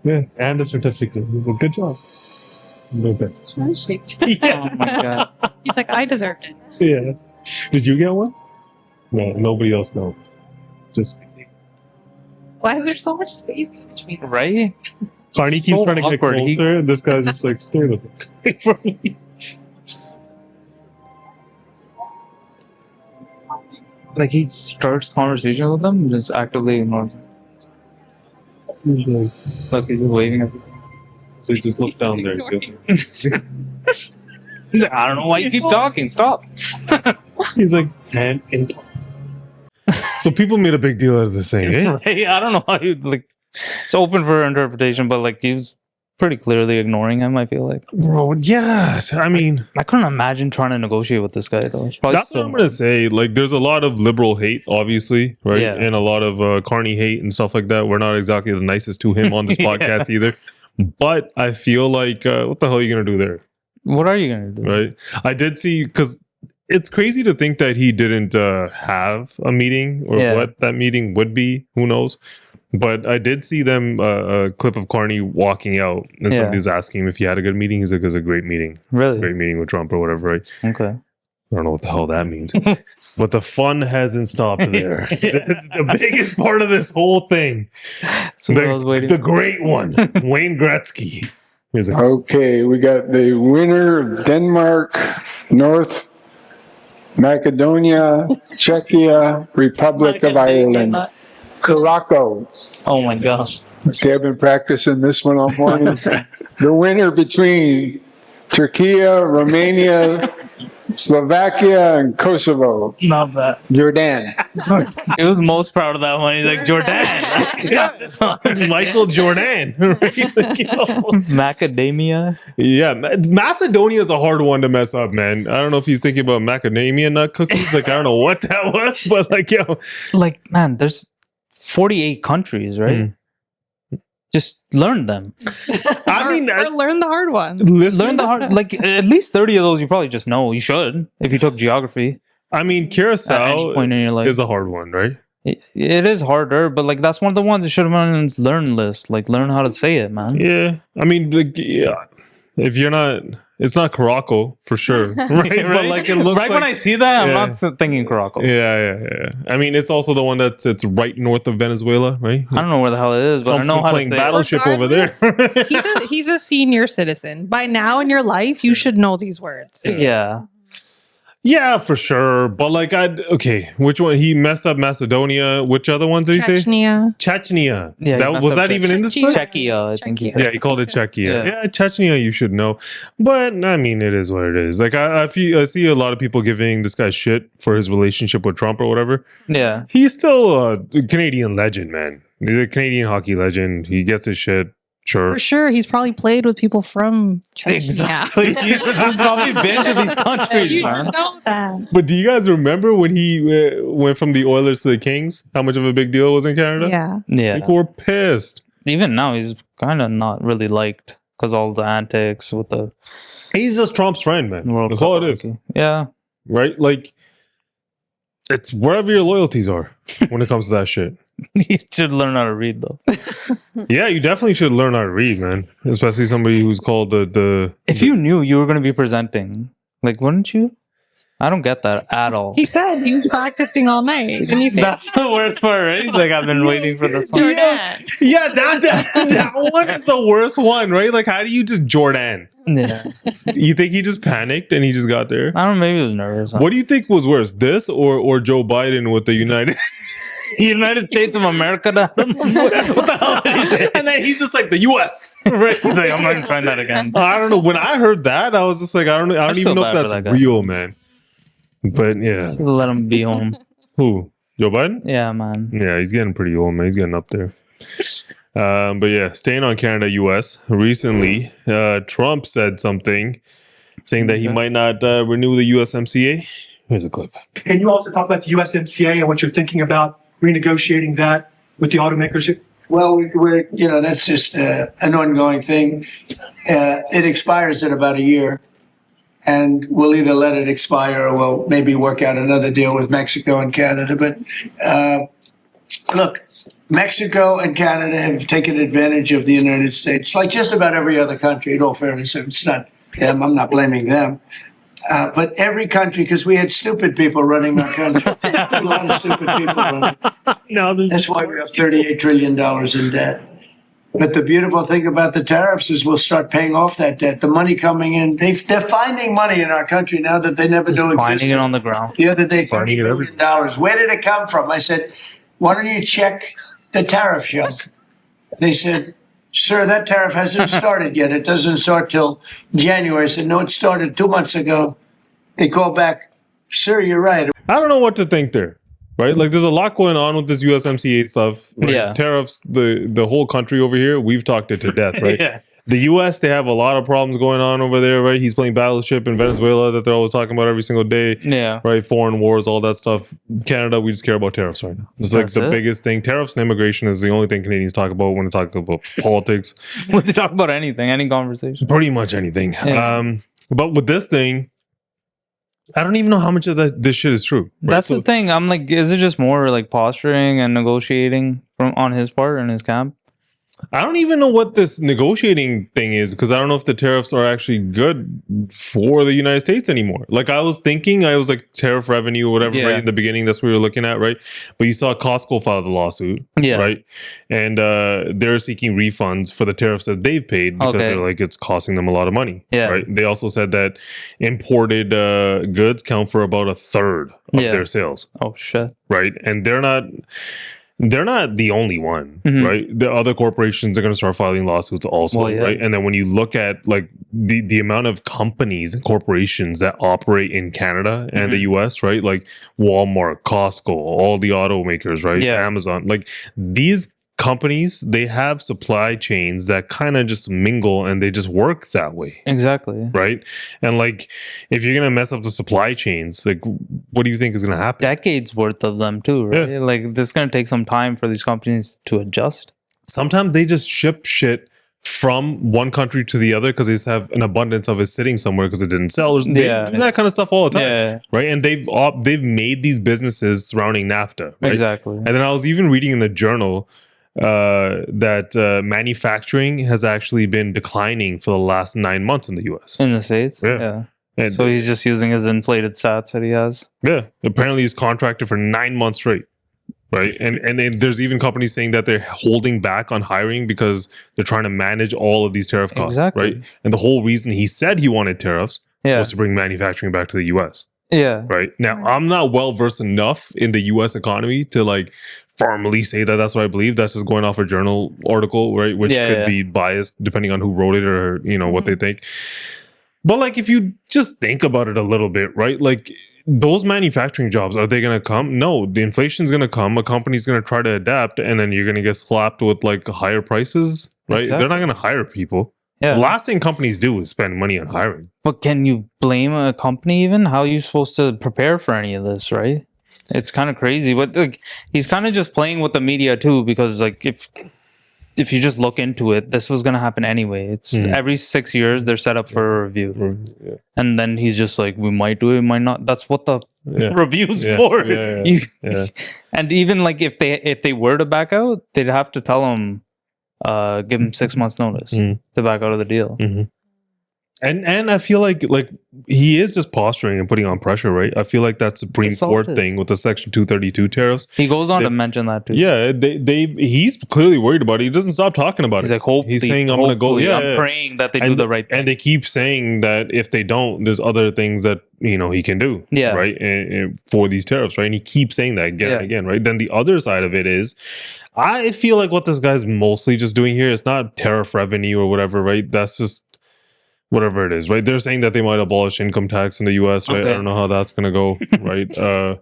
Yeah, and a certificate. Good job. No best. Oh my god. He's like, I deserved it. Yeah. Did you get one? No, nobody else knows. Just Why is there so much space between them? Right? Carney keeps So trying to get awkward. closer. And this guy's just like, stay with me. From me. Like, he starts conversation with them and just actively ignores them. He's like, Like, he's just waving at them. so just look down there. He's like, I don't know why you keep talking. Stop. He's like, hand in. So people made a big deal out of this thing, eh? Right? I don't know how you, like, it's open for interpretation, but, like, he's pretty clearly ignoring him, I feel like. Bro, yeah. I mean, I couldn't imagine trying to negotiate with this guy, though. It's probably that's what I'm going to say. Like, there's a lot of liberal hate, obviously, right? Yeah. And a lot of Carney hate and stuff like that. We're not exactly the nicest to him on this podcast either. But I feel like, what the hell are you going to do there? What are you going to do? Right? I did see, because it's crazy to think that he didn't have a meeting or what that meeting would be. Who knows? But I did see them a clip of Carney walking out, and somebody was asking him if he had a good meeting. He's like, "It was a great meeting, Really? great meeting with Trump or whatever." Right? Okay. I don't know what the hell that means, but the fun hasn't stopped there. The biggest part of this whole thing, So I was waiting. the great one, Wayne Gretzky. Here's a Okay, we got the winner of Denmark, North Macedonia, Czechia, Republic of Ireland, Caracos. Oh my gosh. Okay, I've been practicing this one all morning. The winner between Turkey, Romania, Slovakia, and Kosovo, Not bad. Jordan. He was most proud of that one. He's like, Jordan. I got this one. Michael Jordan. Macadamia. Yeah, Macedonia is a hard one to mess up, man. I don't know if he's thinking about macadamia nut cookies. Like, I don't know what that was, but like, yo. Like, man, there's 48 countries, right? Just learn them. I mean, or learn the hard one. Learn the hard, like, at least 30 of those you probably just know. You should, if you took geography. I mean, At any Curacao point in your life. is a hard one, right? It is harder, but like that's one of the ones that should have been on his learn list. Like learn how to say it, man. Yeah. I mean, like, yeah. if you're not, it's not Caraco for sure, right? But like it looks right when I see that, I'm not thinking Caraco. Yeah. I mean, it's also the one that's right north of Venezuela, right? I don't know where the hell it is, but I know how playing to say Battleship over there. He's a senior citizen. By now in your life, you should know these words. Yeah. Yeah, for sure. But like, which one? He messed up Macedonia. Which other ones did he say? Chechnya. Yeah, was that even in this book? Czechia, I think he said. Yeah, he called it Czechia. Yeah, Chechnya, you should know. But I mean, it is what it is. Like, I see a lot of people giving this guy shit for his relationship with Trump or whatever. Yeah. He's still a Canadian legend, man. He's a Canadian hockey legend. He gets his shit. Sure. For sure. He's probably played with people from Chechnya. Exactly. He's probably been to these countries, You man. know that. But do you guys remember when he went from the Oilers to the Kings? How much of a big deal it was in Canada? Yeah. People were pissed. Even now, he's kind of not really liked because all the antics with the He's just Trump's friend, man. World That's Cup all it is. hockey. Yeah. Right? Like, it's wherever your loyalties are when it comes to that shit. You should learn how to read, though. Yeah, you definitely should learn how to read, man. Especially somebody who's called the If you knew you were going to be presenting, like, wouldn't you? I don't get that at all. He said he was practicing all night. And he said, That's the worst part, right? He's like, I've been waiting for this one. Jordan. Yeah, that one is the worst one, right? Like, how do you just Jordan? Yeah. You think he just panicked and he just got there? I don't know, maybe he was nervous. What do you think was worse, this or Joe Biden with the United United States of America? What the hell did he say? And then he's just like the U.S. Right? He's like, I'm not even trying that again. I don't know. When I heard that, I was just like, I don't even know if that's real, man. But yeah, Let him be home. who? Joe Biden? Yeah, man. Yeah, he's getting pretty old, man. He's getting up there. But yeah, staying on Canada, U.S. Recently, Trump said something saying that he might not renew the USMCA. Here's a clip. Can you also talk about the USMCA and what you're thinking about renegotiating that with the automakers? Well, we're that's just an ongoing thing. It expires in about a year, and we'll either let it expire or we'll maybe work out another deal with Mexico and Canada. But look, Mexico and Canada have taken advantage of the United States, like just about every other country. In all fairness, it's not them. I'm not blaming them. But every country, because we had stupid people running our country. A lot of stupid people running. That's why we have $38 trillion in debt. But the beautiful thing about the tariffs is we'll start paying off that debt. The money coming in, they're finding money in our country now that they never do exist. Finding it on the ground. The other day, $30 billion. Where did it come from? I said, why don't you check the tariff junk? They said, sir, that tariff hasn't started yet. It doesn't start till January. I said, no, it started 2 months ago. They call back, sir, you're right. I don't know what to think there, right? Like, there's a lot going on with this USMCA stuff. Right? Yeah. Tariffs, the whole country over here, we've talked it to death, right? Yeah. The U.S., they have a lot of problems going on over there, right? He's playing Battleship in Venezuela that they're always talking about every single day. Yeah. Right? Foreign wars, all that stuff. Canada, we just care about tariffs right now. It's like That's the it? biggest thing. Tariffs and immigration is the only thing Canadians talk about when they talk about politics. When they talk about anything, any conversation. Pretty much anything. Yeah. But with this thing, I don't even know how much of this shit is true. Right? That's the thing. I'm like, is it just more like posturing and negotiating on his part and his camp? I don't even know what this negotiating thing is because I don't know if the tariffs are actually good for the United States anymore. Like I was like tariff revenue or whatever, Yeah. right? In the beginning, that's what we were looking at, right? But you saw Costco file the lawsuit, Yeah. right? And they're seeking refunds for the tariffs that they've paid because Okay. they're like, it's costing them a lot of money, Yeah. right? They also said that imported goods count for about a third of Yeah. their sales, Oh, shit. right? And they're not the only one, Mhm. right? The other corporations are going to start filing lawsuits also, Well, yeah. right? And then when you look at like the amount of companies and corporations that operate in Canada and the US, right? Like Walmart, Costco, all the automakers, right? Yeah. Amazon, like these companies, they have supply chains that kind of just mingle and they just work that way. Exactly. Right. And like, if you're going to mess up the supply chains, like, what do you think is going to happen? Decades worth of them too, right? Yeah. Like this is going to take some time for these companies to adjust. Sometimes they just ship shit from one country to the other because they just have an abundance of it sitting somewhere because it didn't sell. They Yeah. do that kind of stuff all the time, Yeah. right? And they've made these businesses surrounding NAFTA, right? Exactly. And then I was even reading in the journal that manufacturing has actually been declining for the last 9 months in the U.S. In the States? Yeah. And So he's just using his inflated stats that he has. yeah, apparently he's contracted for 9 months straight, right? And then there's even companies saying that they're holding back on hiring because they're trying to manage all of these tariff costs, Exactly. right? And the whole reason he said he wanted tariffs Yeah. was to bring manufacturing back to the U.S. Yeah. Right now, I'm not well versed enough in the U.S. economy to like formally say that that's what I believe. That's just going off a journal article, right? Which could be biased depending on who wrote it or what they think. But like, if you just think about it a little bit, right? Like those manufacturing jobs, are they going to come? No, the inflation's going to come. A company's going to try to adapt, and then you're going to get slapped with like higher prices, right? Exactly. They're not going to hire people. Yeah. The last thing companies do is spend money on hiring. But can you blame a company even? How are you supposed to prepare for any of this, right? It's kind of crazy. But like, he's kind of just playing with the media too, because like if you just look into it, this was going to happen anyway. It's every 6 years they're set up for a review. Yeah. And then he's just like, we might do it, we might not. That's what the review's Yeah. for. Yeah. You- Yeah. And even like if they were to back out, they'd have to tell him, give him 6 months notice to back out of the deal. And I feel like he is just posturing and putting on pressure, right? I feel like that Supreme Court thing with the Section 232 tariffs. He goes on to mention that too. Yeah, he's clearly worried about it. He doesn't stop talking about He's it. like, hopefully, He's saying, I'm going to go. hopefully, Yeah, I'm praying that they do the right thing. And they keep saying that if they don't, there's other things that, he can do. Yeah. Right. And for these tariffs, right? And he keeps saying that again and again, right? Then the other side of it is, I feel like what this guy's mostly just doing here is not tariff revenue or whatever, right? That's just whatever it is, right? They're saying that they might abolish income tax in the US, right? Okay. I don't know how that's going to go, right?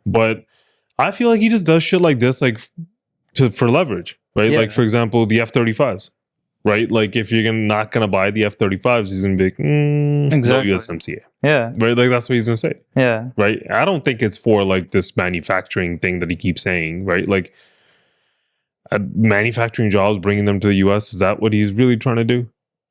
But I feel like he just does shit like this, like for leverage, right? Yeah. Like, for example, the F-35s, right? Like, if you're not going to buy the F-35s, he's going to be like, Exactly. no USMCA, Yeah. right? Like, that's what he's going to say, Yeah. right? I don't think it's for, like, this manufacturing thing that he keeps saying, right? Like, manufacturing jobs, bringing them to the US, is that what he's really trying to do?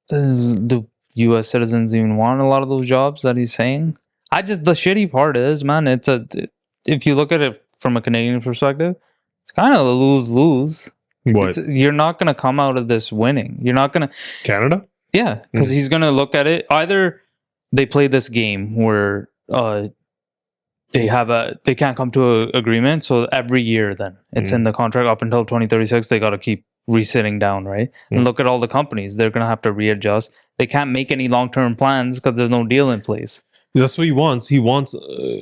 Do U.S. citizens even want a lot of those jobs that he's saying? The shitty part is, man, if you look at it from a Canadian perspective, it's kind of a lose-lose. What? You're not going to come out of this winning. You're not going to... Canada? Yeah, because he's going to look at it. Either they play this game where they can't come to an agreement, so every year then it's in the contract up until 2036, they got to keep resitting down, right? And look at all the companies. They're going to have to readjust. They can't make any long-term plans because there's no deal in place. That's what he wants. He wants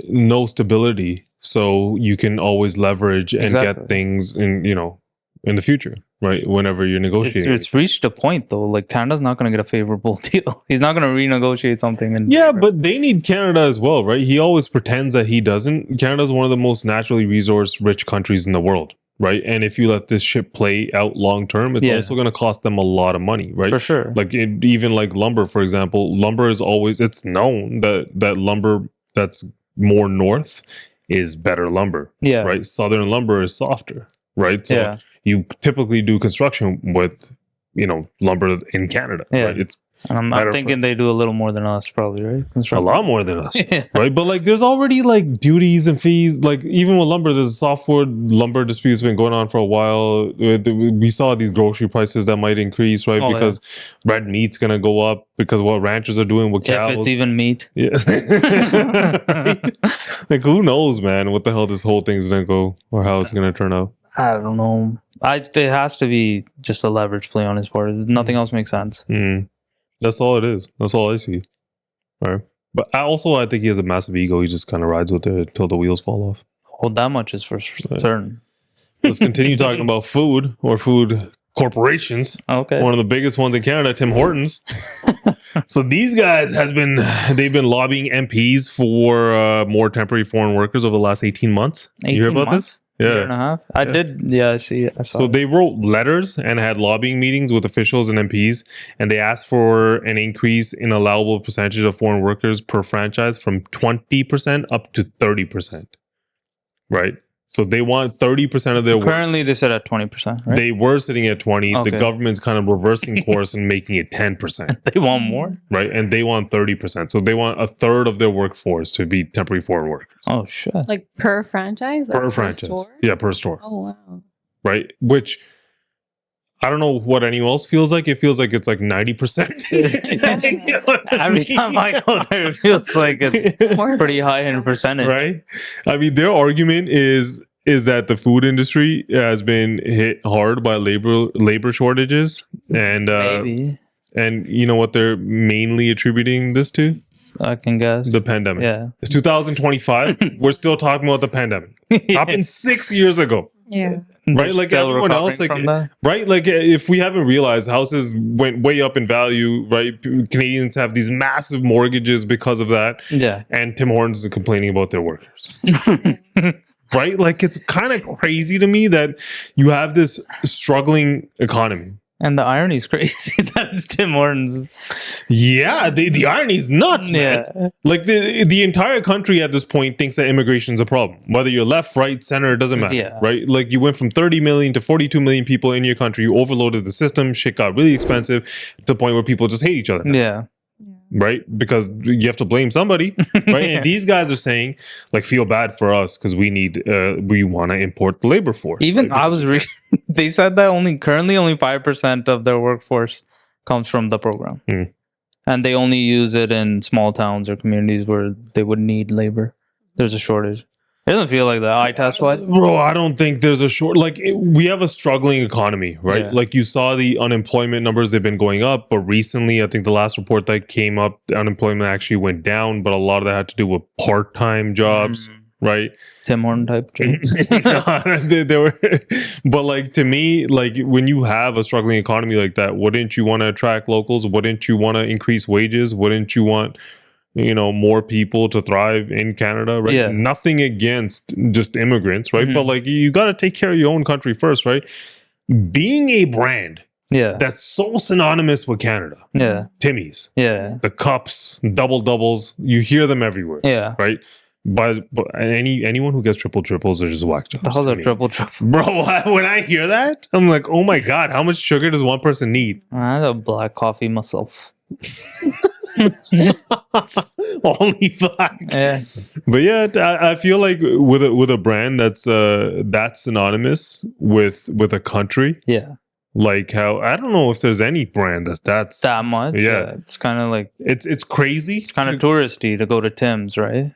no stability, so you can always leverage and get things in the future, right? Whenever you're negotiating, it's reached a point though. Like Canada's not going to get a favorable deal. He's not going to renegotiate something. But they need Canada as well, right? He always pretends that he doesn't. Canada's one of the most naturally resource-rich countries in the world, right? And if you let this shit play out long term, it's also going to cost them a lot of money, right? For sure. Like even like lumber, for example, lumber is always, it's known that lumber that's more north is better lumber. Yeah. Right. Southern lumber is softer. Right. So you typically do construction with, lumber in Canada. Yeah. Right? It's I'm thinking they do a little more than us, probably, right? a lot more than us, right? But like, there's already like duties and fees. Like even with lumber, there's a softwood lumber disputes been going on for a while. We saw these grocery prices that might increase, right? Because red meat's gonna go up because what ranchers are doing with cows. If it's even meat. Yeah. Like who knows, man? What the hell this whole thing's gonna go or how it's gonna turn out? I don't know. It has to be just a leverage play on his part. Nothing else makes sense. That's all it is. That's all I see. All right. But I think he has a massive ego. He just kind of rides with it until the wheels fall off. Oh, that much is for certain. Let's continue talking about food or food corporations. Okay. One of the biggest ones in Canada, TimHortons. So these guys they've been lobbying MPs for more temporary foreign workers over the last 18 months. You hear about this? Yeah. Year and a half. I did. Yeah, I see. I saw. So they wrote letters and had lobbying meetings with officials and MPs, and they asked for an increase in allowable percentage of foreign workers per franchise from 20% up to 30%. Right? So they want 30% of their work. Currently, they said at 20%, right? They were sitting at 20. Okay. The government's kind of reversing course and making it 10%. They want more? Right? And they want 30%. So they want a third of their workforce to be temporary foreign workers. Oh, shit. Like per franchise? Per franchise. Store? Yeah, per store. Oh, wow. Right? Which I don't know what anyone else feels like. It feels like it's like 90%. Every time I go there, it feels like it's pretty high in percentage. Right? I mean, their argument is that the food industry has been hit hard by labor shortages, and Maybe. and you know what they're mainly attributing this to? I can guess. The pandemic. Yeah. It's 2025. We're still talking about the pandemic. Happened 6 years ago. Yeah. Right, like Still everyone else, like recovering from that? right, like if we haven't realized, houses went way up in value. Right, Canadians have these massive mortgages because of that. Yeah. And Tim Hortons is complaining about their workers. Right, like it's kind of crazy to me that you have this struggling economy. And the irony is crazy that it's Tim Hortons. Yeah, the irony is nuts, man. Yeah. Like the entire country at this point thinks that immigration is a problem. Whether you're left, right, center, it doesn't matter. Yeah. Right? Like you went from 30 million to 42 million people in your country. You overloaded the system. Shit got really expensive to the point where people just hate each other. Yeah. Right? Because you have to blame somebody. Right? And these guys are saying, like, feel bad for us because we want to import the labor force. Even like, I was reading, they said that currently only 5% of their workforce comes from the program. And they only use it in small towns or communities where they would need labor. There's a shortage. It doesn't feel like that. Eye test wise, bro. I don't think there's a short. Like we have a struggling economy, right? Yeah. Like you saw the unemployment numbers; they've been going up, but recently, I think the last report that came up, the unemployment actually went down. But a lot of that had to do with part-time jobs, right? Tim Horton type jobs. they were, but like to me, like when you have a struggling economy like that, wouldn't you want to attract locals? Wouldn't you want to increase wages? Wouldn't you want more people to thrive in Canada, right? Yeah. Nothing against just immigrants, right? But like you got to take care of your own country first, right? Being a brand that's so synonymous with Canada. Yeah. Timmy's. Yeah. The cups, double doubles, you hear them everywhere. Yeah. Right? But anyone who gets triple triples are just whack jobs. The hell are triple triple? Bro, when I hear that, I'm like, oh my God, how much sugar does one person need? I had a black coffee myself. Only black. Yeah. But yeah, I feel like with a brand that's synonymous with a country. Yeah. Like how I don't know if there's any brand that's that much. Yeah. It's kind of like it's crazy. It's kind of touristy to go to Tim's, right?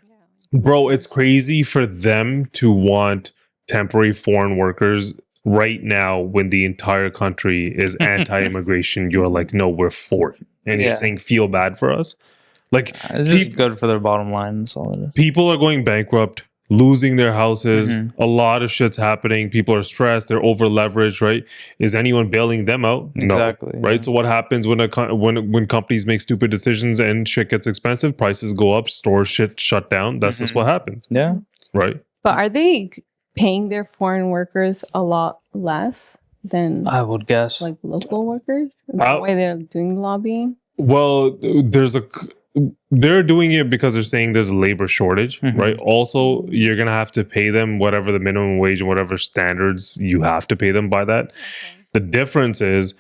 Bro, it's crazy for them to want temporary foreign workers right now when the entire country is anti-immigration. You're like, no, we're for it. And you're saying feel bad for us. Like it's just good for their bottom line. That's all it is. People are going bankrupt, losing their houses. A lot of shit's happening. People are stressed. They're over leveraged, right? Is anyone bailing them out? Exactly. No, right? So what happens when companies make stupid decisions and shit gets expensive? Prices go up. Stores shut down. That's just what happens. Yeah. Right. But are they paying their foreign workers a lot less than I would guess like local workers? Is that why they're doing lobbying? Well, they're doing it because they're saying there's a labor shortage, right? Also, you're going to have to pay them whatever the minimum wage and whatever standards you have to pay them by that. The difference is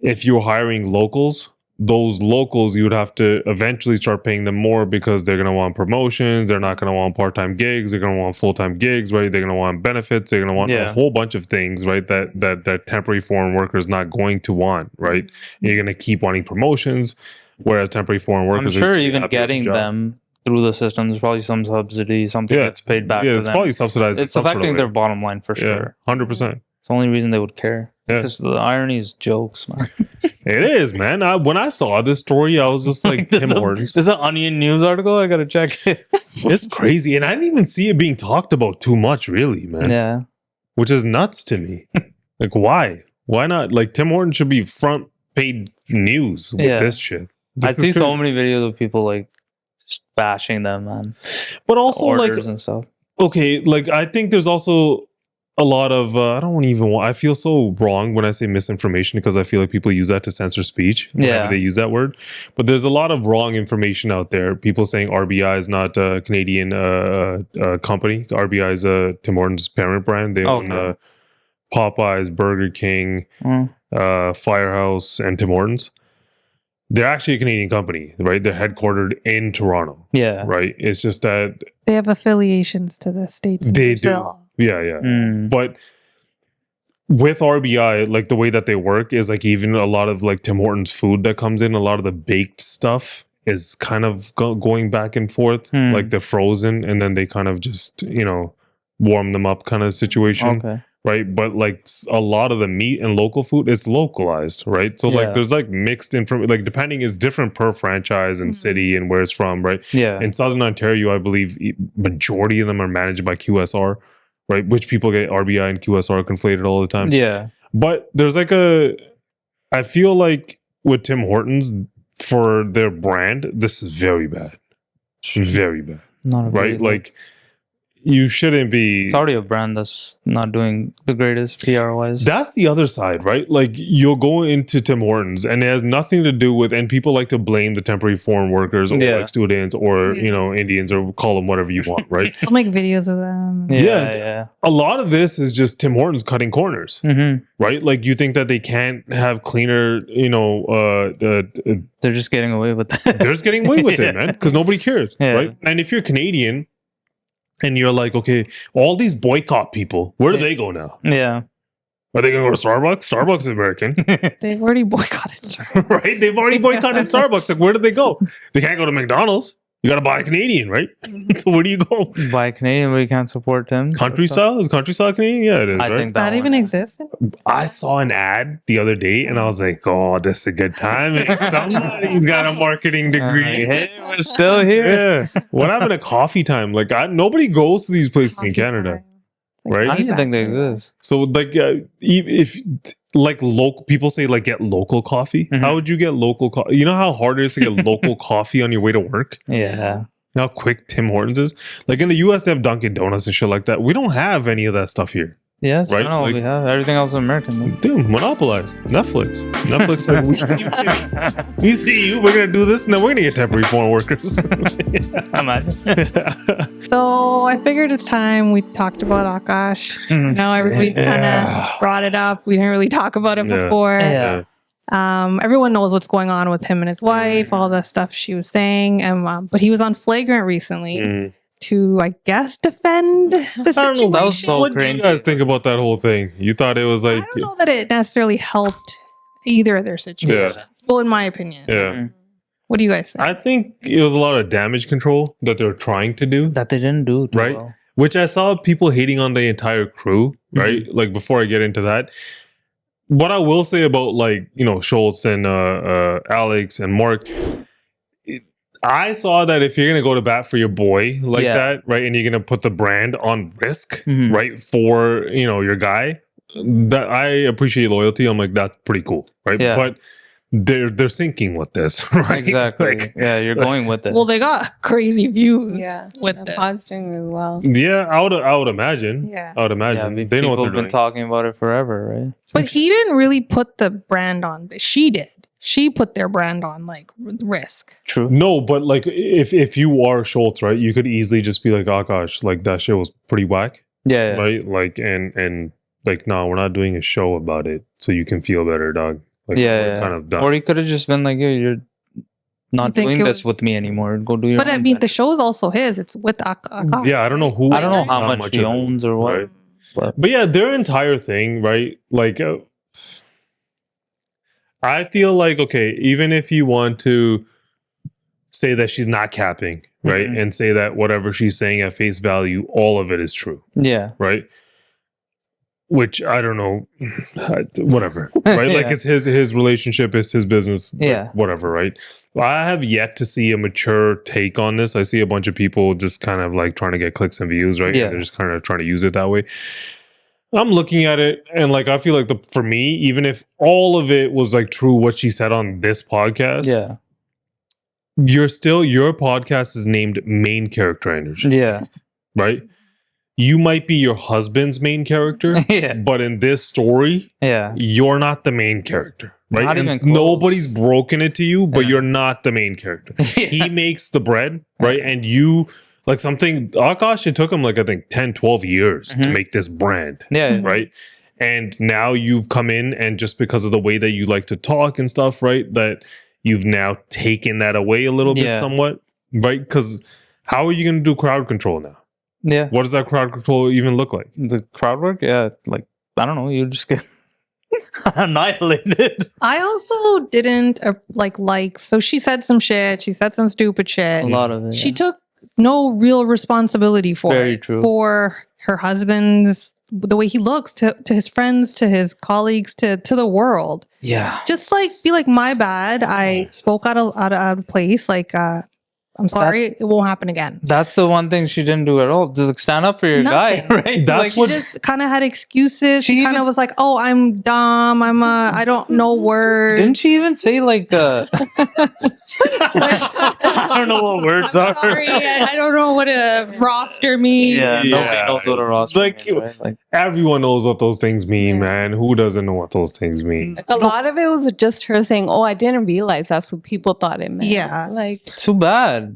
if you're hiring locals, those locals, you would have to eventually start paying them more because they're going to want promotions. They're not going to want part-time gigs. They're going to want full-time gigs, right? They're going to want benefits. They're going to want a whole bunch of things, right? That temporary foreign worker is not going to want, right? And you're going to keep wanting promotions, whereas temporary foreign workers I'm sure are even getting them through the system, there's probably some subsidy, something that's paid back to them. Yeah, it's probably subsidized. It's affecting their bottom line for sure. 100%. It's the only reason they would care. Yeah. Because the irony is jokes, man. It is, man. When I saw this story, I was just like, Tim Hortons. There's an Onion news article. I gotta check it. It's crazy. And I didn't even see it being talked about too much, really, man. Yeah. Which is nuts to me. Like, why? Why not? Like, Tim Hortons should be front page news with this shit. I see so many videos of people like just bashing them, man. But also, orders like, and stuff. Okay, like, I think there's also a lot of I feel so wrong when I say misinformation because I feel like people use that to censor speech whenever they use that word. But there's a lot of wrong information out there. People saying RBI is not a Canadian company. RBI is a Tim Hortons parent brand. They own Popeyes, Burger King, Firehouse, and Tim Hortons. They're actually a Canadian company, right? They're headquartered in Toronto. Yeah. Right? It's just that They have affiliations to the States. They do. Yeah. But with RBI, like the way that they work is like even a lot of like Tim Hortons food that comes in, a lot of the baked stuff is kind of going back and forth. Like they're frozen and then they kind of just, warm them up kind of situation. Okay. Right. But like a lot of the meat and local food is localized. Right. So like there's like mixed information, like depending is different per franchise and city and where it's from. Right. Yeah. In Southern Ontario, I believe majority of them are managed by QSR. Right. Which people get RBI and QSR conflated all the time. Yeah. But there's like I feel like with Tim Hortons for their brand, this is very bad. Very bad. Not a right. Like, you shouldn't be. It's already a brand that's not doing the greatest PR wise. That's the other side, right? Like you'll go into Tim Hortons and it has nothing to do with, and people like to blame the temporary foreign workers or like students or, Indians or call them whatever you want, right? I'll make videos of them. Yeah. A lot of this is just Tim Hortons cutting corners, right? Like you think that they can't have cleaner, they're just getting away with that. They're just getting away with it, man, because nobody cares, right? And if you're Canadian, and you're like, okay, all these boycott people, where do they go now? Yeah. Are they going to go to Starbucks? Starbucks is American. They've already boycotted Starbucks. Right? They've already boycotted Starbucks. Like, where do they go? They can't go to McDonald's. You got to buy a Canadian, right? So where do you go? Buy a Canadian, but you can't support them. Country style? Is country style Canadian? Yeah, it is, I right? think That even exists? I saw an ad the other day and I was like, oh, this is a good time. Somebody's got a marketing degree. Hey, we're still here. Yeah. What happened to coffee time? Like, nobody goes to these places in Canada. Right? I don't even think they exist. So, like, if like local people say, like, get local coffee. How would you get local coffee? You know how hard it is to get local coffee on your way to work? Yeah. You know how quick Tim Hortons is? Like in the US, they have Dunkin' Donuts and shit like that. We don't have any of that stuff here. Yes, right? I know Like, we have. Everything else is American. Though. Dude, monopolize. Netflix, like, we see you, we're going to do this, and then we're going to get temporary foreign workers. So I figured it's time we talked about Akaash. No, everybody kind of brought it up. We didn't really talk about it before. Yeah. Everyone knows what's going on with him and his wife, all the stuff she was saying. But he was on Flagrant recently to, I guess, defend the situation. That was so What do you guys think about that whole thing? You thought it was like... I don't know that it necessarily helped either of their situations. Yeah. Well, in my opinion. Yeah. What do you guys think? I think it was a lot of damage control that they were trying to do. That they didn't do. Right? Well. Which I saw people hating on the entire crew, right? Like, before I get into that. What I will say about, like, Schultz and Alex and Mark... I saw that if you're going to go to bat for your boy like that, right, and you're going to put the brand on risk, right, for, your guy, that I appreciate loyalty. I'm like, that's pretty cool, right? Yeah. But they're sinking with this, right? Exactly. Like, yeah, you're going with it. Well, they got crazy views with the this. pod's doing really well. Yeah, I would imagine. Yeah. I would imagine. I mean, they know what people they're have been doing. talking about it forever, right? But he didn't really put the brand on. She did. She put their brand on, like, risk. True. No, but like if you are Schultz, right, you could easily just be like, Akaash, like that shit was pretty whack. Yeah. Right? Like and like, no, we're not doing a show about it so you can feel better, dog. Like, Yeah. kind of done. Or he could have just been like, yo, you're not think doing it this was- with me anymore. Go do your But own I mean, thing. the show's also his. It's with Akaash. Yeah, I don't know who. I don't know how much he of it, owns or what. right? But yeah, their entire thing, right? Like, I feel like, okay, even if you want to say that she's not capping, right, and say that whatever she's saying at face value, all of it is true, Yeah. right? Which I don't know, whatever, right? Like, it's his relationship, it's his business, Yeah. whatever, right? I have yet to see a mature take on this. I see a bunch of people just kind of like trying to get clicks and views, right? Yeah. And they're just kind of trying to use it that way. I'm looking at it and like, I feel like for me, even if all of it was like true what she said on this podcast, Yeah. your podcast is named Main Character Energy, Yeah. right? You might be your husband's main character, Yeah. but in this story, Yeah. you're not the main character, right? Not And even close. nobody's broken it to you, but you're not the main character. He makes the bread, right? And you, like, something, Akaash, it took him like, I think 10, 12 years to make this brand, Yeah. right? And now you've come in and just because of the way that you like to talk and stuff, right? That you've now taken that away a little bit Yeah. somewhat, right? Because how are you going to do crowd control now? Yeah. What does that crowd control even look like? The crowd work? Yeah. Like, I don't know, you just get annihilated. I also didn't so she said some shit. She said some stupid shit. A lot of it. She took no real responsibility for Very it. true. For her husband's, the way he looks, to his friends, to his colleagues, to the world. Yeah. Just be like, my bad. I spoke out of place. I'm sorry. It won't happen again. That's the one thing she didn't do at all. Just stand up for your guy, right? That's She just kind of had excuses. She kind of was like, "Oh, I'm dumb. I don't know words." Didn't she even say I don't know what words are. Sorry, I don't know what a roster means. Yeah, nobody knows what a roster means, right? Everyone knows what those things mean, man. Who doesn't know what those things mean? A lot of it was just her saying, "Oh, I didn't realize that's what people thought it meant." Yeah. Too bad.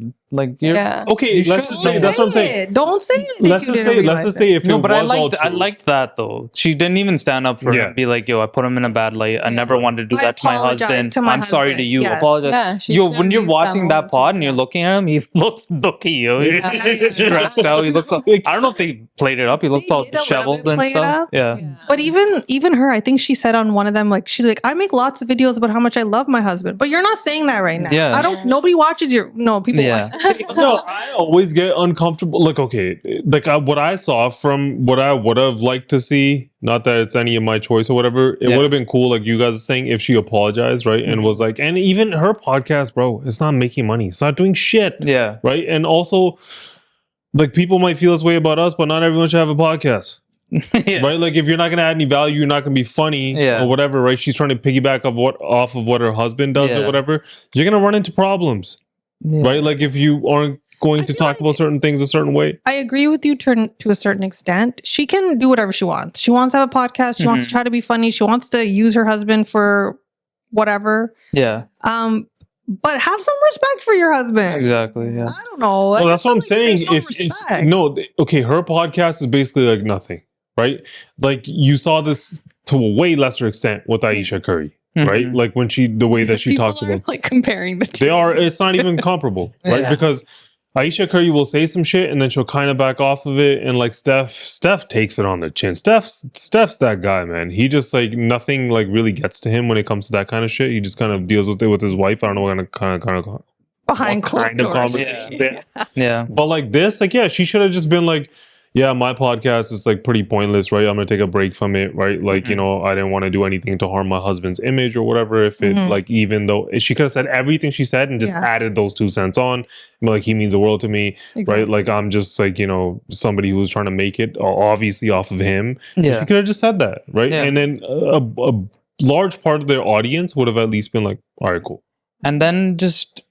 You're okay. Let's just say that's what I'm saying. Don't say it. Let's just say if it was all true. I liked that though. She didn't even stand up for him and be like, "Yo, I put him in a bad light. I never wanted to do that to my husband. I'm sorry to you. Yeah. Apologize." Yeah, When you're watching that pod and you're looking at him, he looks looky. Yo. He's stressed out. He looks like, I don't know if they played it up. He looked all disheveled and stuff. Yeah. But even her, I think she said on one of them, she's like, "I make lots of videos about how much I love my husband," but you're not saying that right now. Yeah. Nobody watches people watch. No, I always get uncomfortable. What I saw from what I would have liked to see, not that it's any of my choice or whatever, it would have been cool, like you guys are saying, if she apologized, right? And was like, and even her podcast, bro, it's not making money. It's not doing shit. Yeah. Right? And also, people might feel this way about us, but not everyone should have a podcast. Right? If you're not going to add any value, you're not going to be funny or whatever, right? She's trying to piggyback off of what her husband does or whatever. You're going to run into problems. Right? If you aren't going to talk about certain things a certain way. I agree with you to a certain extent. She can do whatever she wants. She wants to have a podcast. She wants to try to be funny. She wants to use her husband for whatever. Yeah. But have some respect for your husband. Exactly. Yeah. I don't know. Well, that's what I'm saying. Her podcast is basically nothing, right? You saw this to a way lesser extent with Ayesha Curry. Right? When the way that she talks about comparing the two. It's not even comparable, right? Yeah. Because Ayesha Curry will say some shit and then she'll kind of back off of it. And Steph takes it on the chin. Steph's that guy, man. He just nothing really gets to him when it comes to that kind of shit. He just kind of deals with it with his wife. I don't know what kind of behind closed doors. Conversation. Yeah. But this, she should have just been yeah, my podcast is pretty pointless, right? I'm gonna take a break from it, right? I didn't want to do anything to harm my husband's image or whatever. If it even though she could have said everything she said and just added those 2 cents on, he means the world to me, right? I'm just somebody who was trying to make it obviously off of him. Yeah, she could have just said that, right? Yeah. And then a large part of their audience would have at least been all right, cool. And then just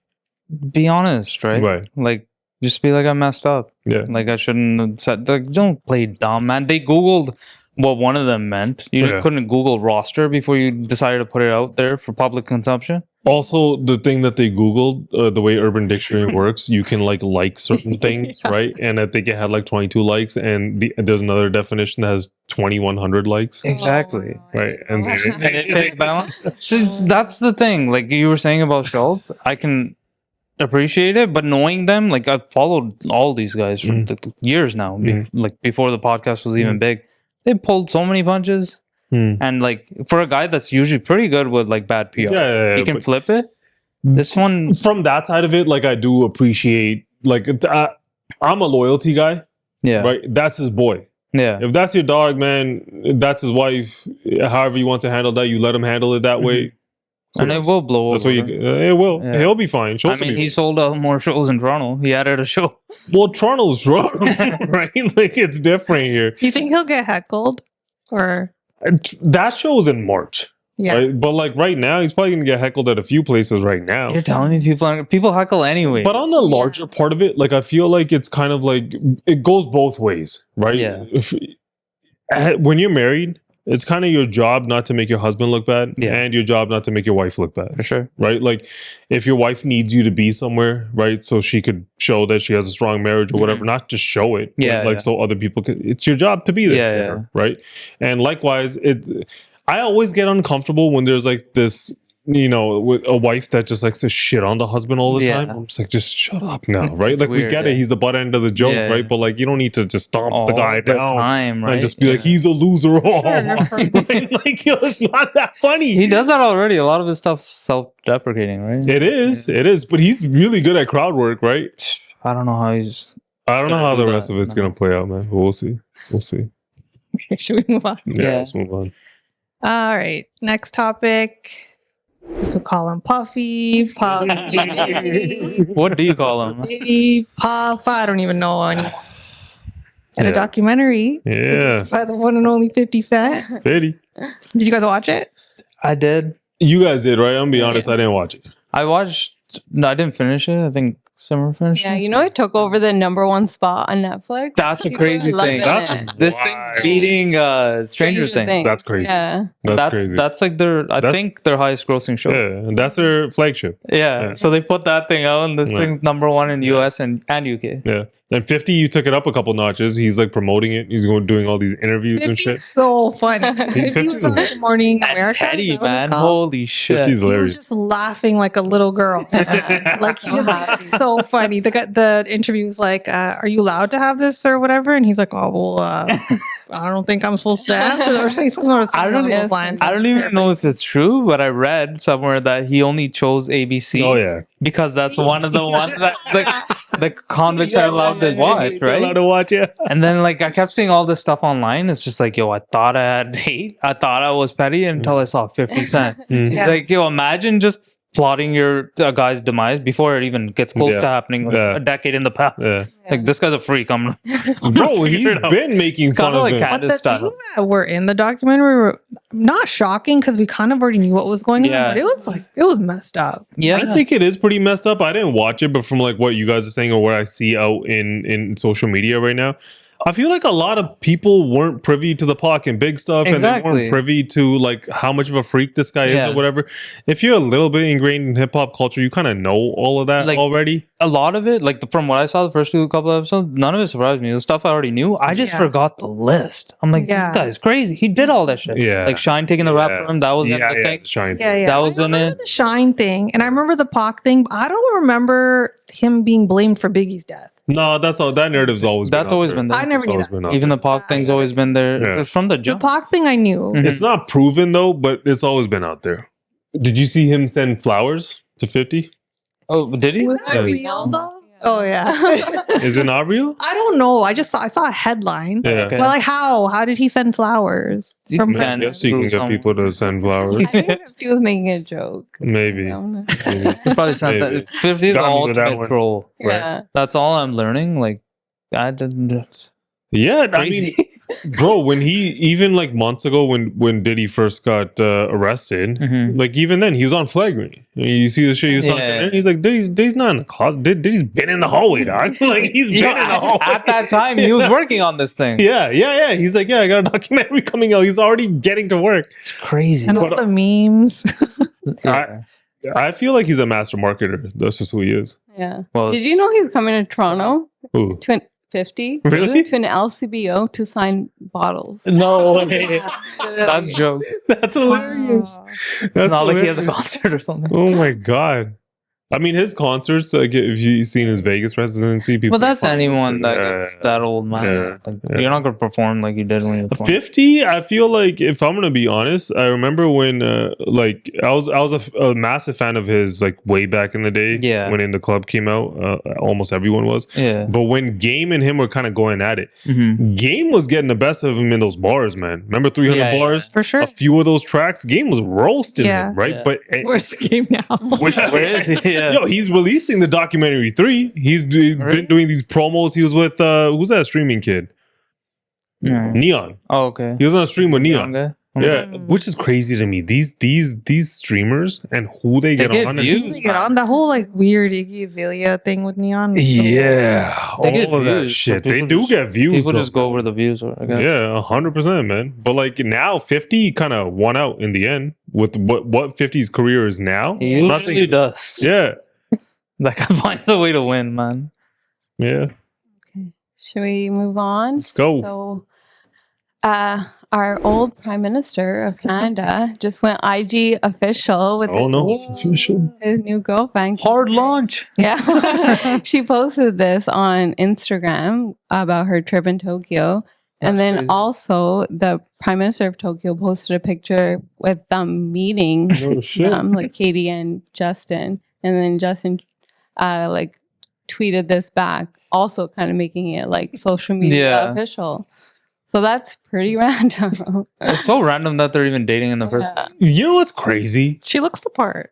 be honest, right? Right. Just be like, I messed up. Yeah. I shouldn't have said, don't play dumb, man. They Googled what one of them meant. You couldn't Google roster before you decided to put it out there for public consumption. Also, the thing that they Googled, the way Urban Dictionary works, you can like certain things, right? And I think it had 22 likes, and there's another definition that has 2,100 likes. Exactly. Right. And that's the thing. You were saying about Schultz, I can appreciate it, but knowing them, I've followed all these guys for years now, before the podcast was even big. They pulled so many punches, and for a guy that's usually pretty good with bad PR, he can flip it. This one, from that side of it, I do appreciate. I'm a loyalty guy. Yeah, right. That's his boy. Yeah, if that's your dog, man, that's his wife. However you want to handle that, you let him handle it that way. And it will blow That's over. what it will. Yeah. He'll be fine. He sold out more shows in Toronto. He added a show. Well, Toronto's Toronto, right? It's different here. Do you think he'll get heckled? Or that show's in March. Yeah. Right? But right now, he's probably going to get heckled at a few places right now. You're telling me people heckle anyway. But on the larger part of it, I feel it's kind of it goes both ways, right? Yeah. When you're married, it's kind of your job not to make your husband look bad and your job not to make your wife look bad. For sure. Right? If your wife needs you to be somewhere, right? So she could show that she has a strong marriage or whatever, not just show it. So other people could, it's your job to be there for her, right? And likewise, I always get uncomfortable when there's this you know, with a wife that just likes to shit on the husband all the Yeah. time. I'm just like, just shut up now, right? It's Like we weird, get it. yeah. He's the butt end of the joke, Yeah. right? But like, you don't need to just stomp All the guy the down time, right? and just be like, he's a loser. Like, yo, it's not that funny. He does that already. A lot of his stuff's self-deprecating, right? It is. But he's really good at crowd work, right? I don't know how he's. I don't know how the rest of it's No. gonna play out, man. But we'll see. We'll see. Okay, should we move on? Yeah, let's move on. All right. Next topic. You could call him Puffy, Puffy, What do you call him? Diddy, Puff. I don't even know. And a documentary. Yeah. By the one and only 50 Cent. 50. Did you guys watch it? I did. You guys did, right? I'm gonna be honest, I didn't watch it. I watched. No, I didn't finish it. I think Summer finished. Yeah, it. you know, it took over the #1 spot on Netflix. That's a People crazy are loving thing. That's it. This thing's beating Stranger Things. That's crazy. Yeah. That's crazy. That's like I think their highest grossing show. Yeah, and that's their flagship. Yeah. So they put that thing out, and this Yeah. thing's #1 in the US and UK. Yeah. And 50, you took it up a couple notches. He's like promoting it. He's going doing all these interviews and 50's shit. so funny. 50 was on Good Morning And America. Petty, is that what it's man. called? Holy shit. 50's He was hilarious. just laughing like a little girl. Like he just thinks it's so funny. The interview was like, "Are you allowed to have this or whatever?" And he's like, "Oh well, I don't think I'm supposed to answer or say something along those lines." I don't even know if it's true, but I read somewhere that he only chose ABC. Oh, yeah. Because that's one of the ones that the convicts are allowed to watch, They're right? allowed to watch it. And then like I kept seeing all this stuff online. It's just like, yo, I thought I had hate. I thought I was petty until I saw 50 Cent. Yeah. Like, yo, imagine just plotting your guy's demise before it even gets close Yeah. to happening like Yeah. a decade in the past. Yeah. Like this guy's a freak. I'm Bro, he's been making fun kind of of like him. But Candace the style. things that were in the documentary were not shocking because we kind of already knew what was going Yeah. on. But it was messed up. Yeah, I think it is pretty messed up. I didn't watch it, but from like what you guys are saying or what I see out in social media right now, I feel like a lot of people weren't privy to the Pac and big stuff, and they Exactly. weren't privy to like how much of a freak this guy is Yeah. or whatever. If you're a little bit ingrained in hip hop culture, you kind of know all of that Like, already. a lot of it, like from what I saw the first couple of episodes, none of it surprised me. The stuff I already knew, I just Yeah. forgot the list. I'm like, Yeah. this guy's crazy. He did all that shit. Yeah. Like Shine taking the rap from him, that was in the thing. Shine. Yeah. That was I in remember it. the Shine thing, and I remember the Pac thing. But I don't remember him being blamed for Biggie's death. No, that's all. That narrative's always That's been out always there. been there. I never It's knew always that. been out Even there. the Pac thing's always been there. Yeah. It's from the The jump. Pac thing I knew. Mhm. It's not proven though, but it's always been out there. Did you see him send flowers to 50? Oh, did he? Was that Yeah. real though? Oh yeah. Is it not real? I don't know. I saw a headline. Yeah. Okay. But like how did he send flowers You from can- I guess you can through get some- people to send flowers. I think 50 was making a joke. Maybe. Yeah. Maybe. He probably sent Maybe. that. 50 is the Got me with that ultimate one. troll. Yeah. That's all I'm learning. Like, I didn't. Yeah, Crazy. I mean, bro, when he even like months ago when Diddy first got arrested, Mhm. like even then he was on Flagrant. You see the shit he was talking Yeah. about? He's like, Diddy's not in the closet. Diddy's been in the hallway, dog. Like he's been Yo, in the hallway. at that time, he was working on this thing. Yeah. He's like, yeah, I got a documentary coming out. He's already getting to work. It's crazy. and all the memes. Yeah. I feel like he's a master marketer. That's just who he is. Yeah. Well, Did you know he's coming to Toronto? Ooh. 50? Really? To an LCBO to sign bottles. No way. Yeah. That's a joke. That's hilarious. It's That's not like he has a hilarious. concert or something. Oh my god. I mean, his concerts, like if you've seen his Vegas residency, people. But that's make fun of anyone him. that Yeah. gets that old, man. Yeah. Like, Yeah. You're not going to perform like you did when you were 20. 50, I feel like if I'm gonna be honest, I remember when like I was a massive fan of his like way back in the day. Yeah. When In the Club came out, almost everyone was. Yeah. But when Game and him were kind of going at it, Mhm. Game was getting the best of him in those bars, man. Remember 300 Yeah, yeah. bars? For sure. A few of those tracks, Game was roasting Yeah. him, right? Yeah. But Where's the game now? Where is he? Yeah. Yo, he's releasing the documentary 3. He's Really? been doing these promos. He was with who's that streaming kid? Yeah. Neon. Oh, okay. He was on a stream with Neon. Young guy? Yeah, Mm. which is crazy to me. These streamers and who they get get on. views. They get on the whole like weird Iggy Azalea thing with Neon. Yeah, They get all of that views, so shit. They people do just- get views. People though. just go over the views. I guess. Yeah, 100%, man. But like now, 50 kind of won out in the end with what 50's career is now. He I'm not usually saying- does. Yeah, That guy finds a way to win, man. yeah. Should we move on? Let's go. So Our old Prime Minister of Canada just went IG official with It's official. his new girlfriend. Hard launch. Yeah. She posted this on Instagram about her trip in Tokyo. And then crazy. also the Prime Minister of Tokyo posted a picture with them meeting like Katy and Justin. And then Justin like tweeted this back, also kind of making it like social media official. So that's pretty random. It's so random that they're even dating in the first place. You know what's crazy? She looks the part.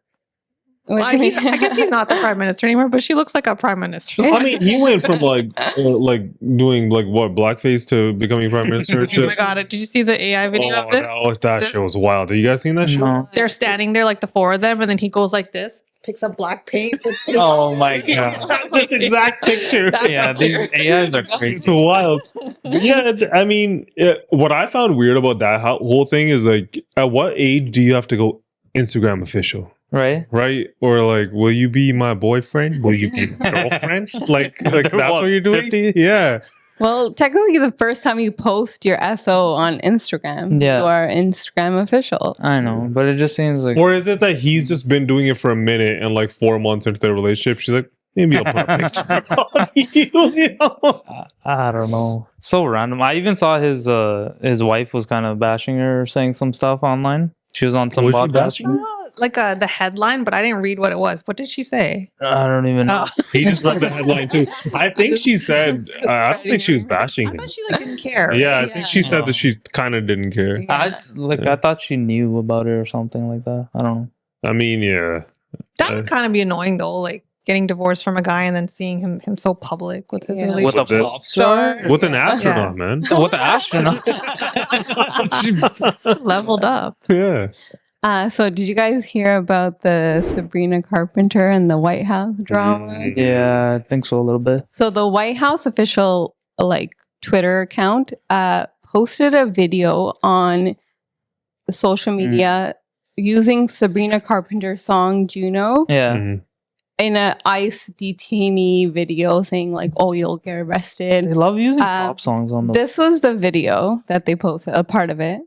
What Well, do you I mean? guess he's not the prime minister anymore, but she looks like a prime minister. I mean, he went from like doing like what blackface to becoming prime minister. And Oh shit. my god! Did you see the AI video of this? That shit was wild. Have you guys seen that shit? No. They're standing there like the four of them, and then he goes like this, picks up black paint. Oh my god. This exact picture. Yeah, these AIs are crazy. It's wild. Yeah, I mean, what I found weird about that whole thing is like, at what age do you have to go Instagram official? Right? Right? Or like, will you be my boyfriend? Will you be my girlfriend? like that's what you're doing? 50? Yeah. Well, technically, the first time you post your SO on Instagram, Yeah. you are Instagram official. I know, but it just seems like Or is it that he's just been doing it for a minute and like 4 months into their relationship, she's like, maybe I'll put a picture of you know? I don't know. It's so random. I even saw his wife was kind of bashing her, saying some stuff online. She was on some Was she podcast. bashing? Like the headline, but I didn't read what it was. What did she say? I don't even know. Oh. He just read the headline too. I think she said, I don't think she was bashing I him. thought she like didn't care. Yeah, I think she said that she kind of didn't care. I thought she knew about it or something like that. I don't know. I mean, yeah. That would kind of be annoying though, like getting divorced from a guy and then seeing him so public with his Yeah. relationship. With a this. pop star? With an astronaut, man. With the astronaut? Leveled up. Yeah. So did you guys hear about the Sabrina Carpenter and the White House drama? Yeah, I think so a little bit. So the White House official like Twitter account posted a video on social media using Sabrina Carpenter's song Juno Yeah. Mhm. in a ICE detainee video saying like, oh, you'll get arrested. They love using pop songs on those. This was the video that they posted, a part of it.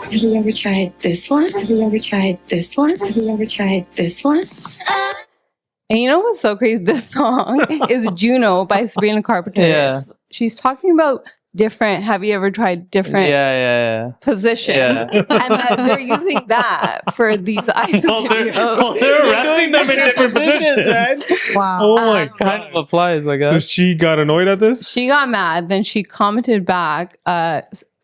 Have you ever tried this one? Have you ever tried this one? Have you ever tried this one? And you know what's so crazy? This song is Juno by Sabrina Carpenter. Yeah. She's talking about different, have you ever tried different Yeah. positions? Yeah. And that they're using that for these ICE videos. They're arresting them in different positions, man. Wow. Oh my Kind god. of applies, I So guess. she got annoyed at this? She got mad. Then she commented back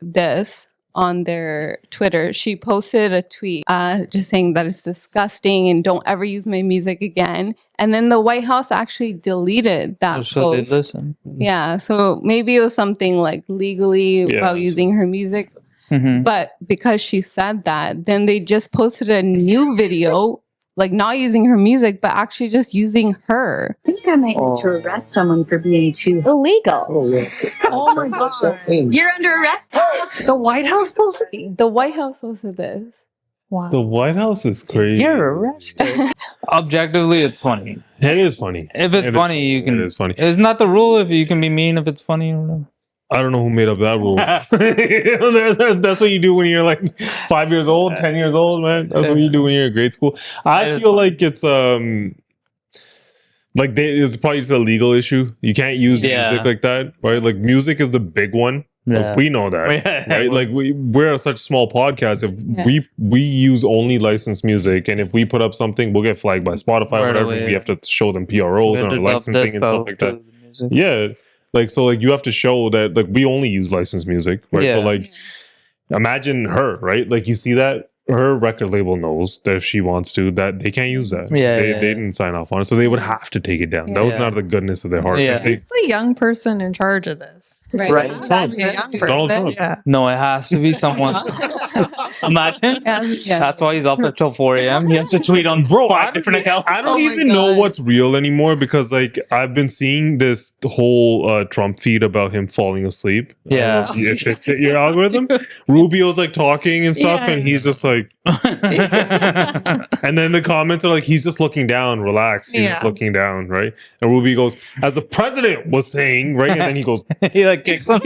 this on their Twitter. She posted a tweet just saying that it's disgusting and don't ever use my music again. And then the White House actually deleted that So they post. listen. Yeah, so maybe it was something like legally about using her music. Mhm. But because she said that, then they just posted a new video, like not using her music, but actually just using her. I think I might need to arrest someone for being too illegal. Oh my god. You're under arrest. The White House posted The White House posted this. Wow. The White House is crazy. You're arrested. Objectively, it's funny. It is funny. If it's funny, you can. It is funny. It's not the rule if you can be mean if it's funny or not. I don't know who made up that rule. That's what you do when you're like 5 years old, 10 years old, man. That's what you do when you're in grade school. I feel like it's it's probably just a legal issue. You can't use music like that, right? Like music is the big one. Yeah. Like, we know that, Yeah. right? Like we're such a small podcast. If we use only licensed music, and if we put up something, we'll get flagged by Spotify or whatever. We have to show them PROs and our licensing and stuff like that. Yeah. Like, so like you have to show that like we only use licensed music, right? Yeah. But like imagine her, right? Like you see that her record label knows that if she wants to, that they can't use that. Yeah, They yeah, didn't sign off on it. So they would have to take it down. That was Yeah. not the goodness of their heart. Yeah. If they- Who's the young person in charge of this? Right. It's gotta be a young person. Donald Trump. Yeah. No, it has to be someone. Imagine. Yeah. That's why he's up until 4 a.m. He has to tweet on different accounts. I don't Oh my even know God. what's real anymore because like I've been seeing this whole Trump feed about him falling asleep. I don't know if it's hit your algorithm. Rubio's like talking and stuff, Yeah. and he's just like, and then the comments are like, he's just looking down, relax. He's just Yeah. looking down, right? And Rubio goes, as the president was saying, right? And then he goes, He like kicks him.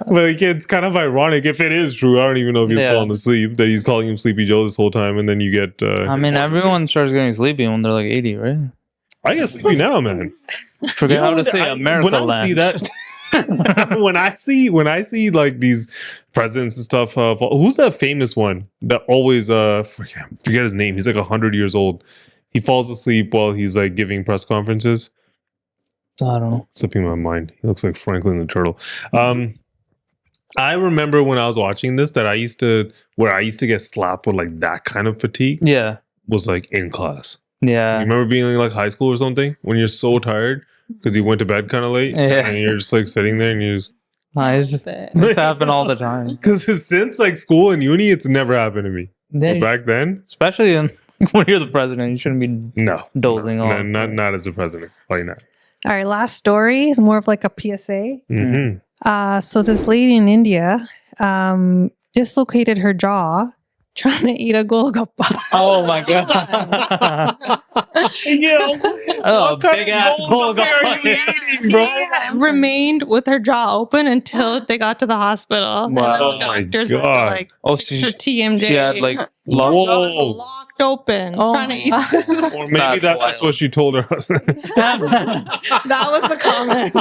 Like, it's kind of ironic if it is true. I don't even know if he's falling asleep, that he's calling him Sleepy Joe this whole time, and then you get... I mean, everyone starts getting sleepy when they're like 80, right? I get sleepy now, man. Forget how to say America when I land. see that... when I see like these presidents and stuff, who's that famous one that always forget his name? He's like 100 years old. He falls asleep while he's like giving press conferences. I don't know. Slipping my mind. He looks like Franklin the Turtle. I remember when I was watching this that I used to get slapped with like that kind of fatigue. Yeah, was like in class. Yeah, you remember being in like high school or something when you're so tired because you went to bed kind of late, and you're just like sitting there and you just. This happen all the time. Because since like school and uni, it's never happened to me. But back then, especially when you're the president, you shouldn't be dozing off. Not as the president. Probably not. All right, last story is more of like a PSA. Mm-hmm. So this lady in India dislocated her jaw trying to eat a Gol-Gappe. Oh my god! Big ass Gol-Gappe, bro. Remained with her jaw open until they got to the hospital. And then the doctors went to like her TMJ. She had like locked open, trying to eat this. Or maybe that's just what she told her husband. That was the comment.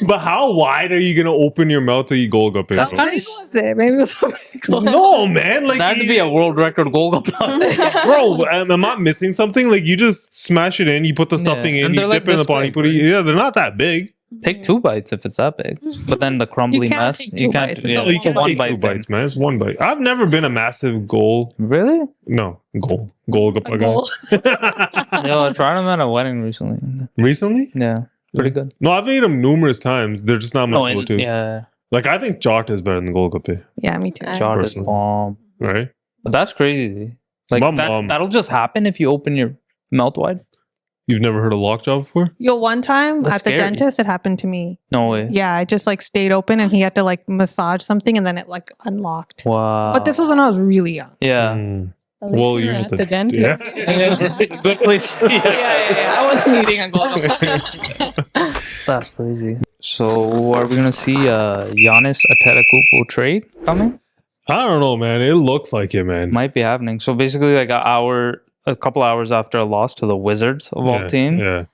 But how wide are you gonna open your mouth to eat Gol-Gappe? That's kind of it. Maybe it was cool. No, man. Like that'd be a world record Gol-Gappe. Bro, am I missing something? Like you just smash it in, you put the stuffing in, you dip in the pani puri. Yeah, they're not that big. Take 2 bites if it's that big, but then the crumbly mess. You can't. You can one take bite 2 bites, man. It's 1 bite. I've never been a massive goal. Really? No, Gol-Gappe guy. Yo, I tried them at a wedding recently. Recently? Yeah, pretty good. No, I've ate them numerous times. They're just not my go-to. Yeah. Like I think chaat is better than Gol-Gappe. Yeah, me too. Chaat is bomb. Right? But that's crazy. Like that'll just happen if you open your mouth wide. You've never heard of Lockjaw before? Yo, one time That's at the scary. dentist, it happened to me. No way. Yeah, I just like stayed open and he had to like massage something and then it like unlocked. Wow. But this was when I was really young. Yeah. Well, you're at the dentist. Yeah. It's a good place. Yeah. I wasn't eating a Gol-Gappe. That's crazy. So, are we gonna see Giannis Antetokounmpo trade coming? I don't know, man. It looks like it, man. Might be happening. So basically, like a couple hours after a loss to the Wizards of all teams. Yeah.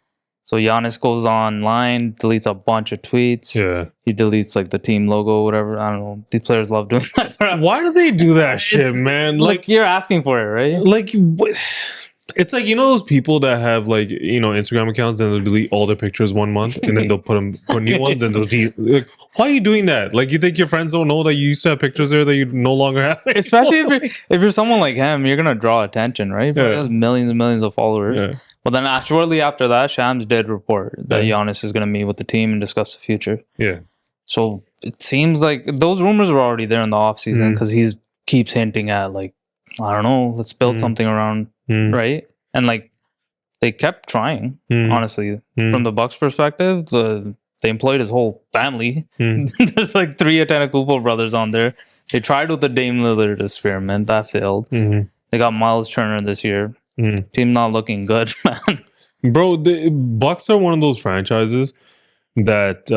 So Giannis goes online, deletes a bunch of tweets. Yeah. He deletes like the team logo, whatever. I don't know. These players love doing that. Why do they do that shit, man? Like you're asking for it, right? Like what? It's like, you know, those people that have like, you know, Instagram accounts and they'll delete all their pictures 1 month and then they'll put new ones and they'll delete. Like, why are you doing that? Like, you think your friends don't know that you used to have pictures there that you no longer have? Especially if you're someone like him, you're gonna draw attention, right? He has millions and millions of followers. Yeah. But then shortly after that, Shams did report that Giannis is gonna meet with the team and discuss the future. Yeah. So it seems like those rumors were already there in the offseason because he keeps hinting at like, I don't know, let's build something around, right? And like they kept trying, honestly. From the Bucks' perspective, they employed his whole family. There's like 3 Antetokounmpo brothers on there. They tried with the Dame Lillard experiment. That failed. They got Miles Turner this year. Team not looking good, man. Bro, the Bucks are one of those franchises that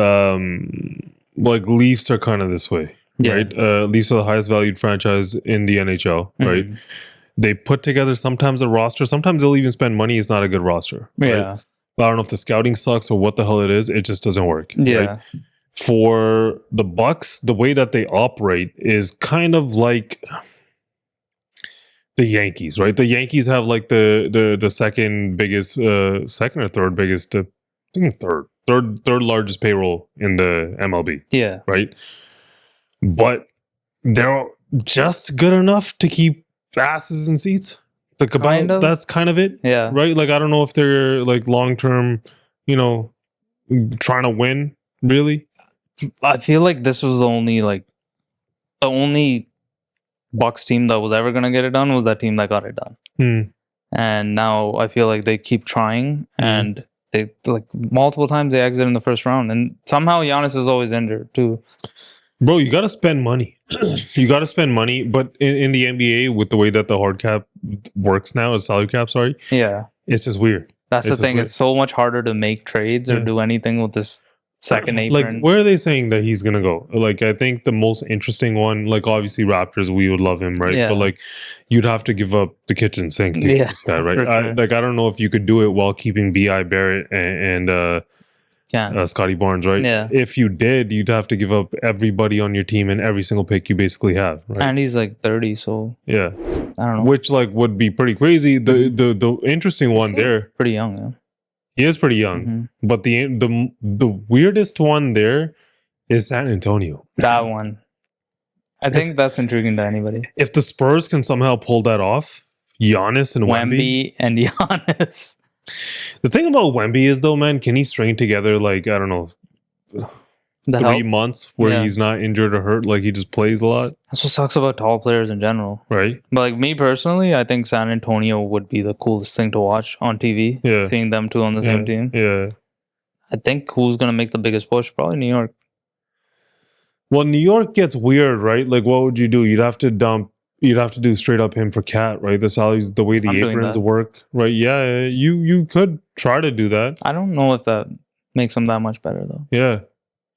like Leafs are kind of this way, right? Leafs are the highest valued franchise in the NHL, right? They put together sometimes a roster. Sometimes they'll even spend money. It's not a good roster. Right? Yeah. But I don't know if the scouting sucks or what the hell it is. It just doesn't work. Yeah. Right? For the Bucks, the way that they operate is kind of like the Yankees, right? The Yankees have like the second biggest, second or third biggest, I think third largest payroll in the MLB. Yeah. Right. But they're just good enough to keep asses in seats. That's kind of it. Yeah. Right. Like, I don't know if they're like long-term, you know, trying to win really. I feel like this was the only Bucks team that was ever going to get it done was that team that got it done. And now I feel like they keep trying and they like multiple times they exit in the first round and somehow Giannis is always injured too. Bro, you got to spend money. You got to spend money. But in the NBA, with the way that the hard cap works now, salary cap, sorry. Yeah. It's just weird. That's the thing. It's so much harder to make trades or do anything with this second like, apron. where are they saying that he's gonna go? Like, I think the most interesting one, like, obviously Raptors, we would love him, right? Yeah. But like, you'd have to give up the kitchen sink to get Yeah, this guy, right? for sure. I don't know if you could do it while keeping B.I. Barrett and Scotty Barnes, right? Yeah. If you did, you'd have to give up everybody on your team and every single pick you basically have, right? And he's like 30, so Yeah. I don't know. Which like would be pretty crazy. The interesting one there, Pretty young, yeah. he is pretty young, Mm-hmm. but the weirdest one there is San Antonio. That one. I think that's intriguing to anybody. If the Spurs can somehow pull that off, Giannis and Wemby. Wemby and Giannis. The thing about Wemby is though, man, can he string together like, I don't know, The 3 help. months where Yeah. he's not injured or hurt, like he just plays a lot, That's what sucks about tall players in general. right? But like me personally, I think San Antonio would be the coolest thing to watch on TV. Yeah. Seeing them two on the same team. Yeah. I think who's gonna make the biggest push? Probably New York. Well, New York gets weird, right? Like, what would you do? You'd have to do straight up him for Cat, right? That's how the way the I'm doing aprons that. work, right? Yeah, you could try to do that. I don't know if that makes them that much better though. Yeah.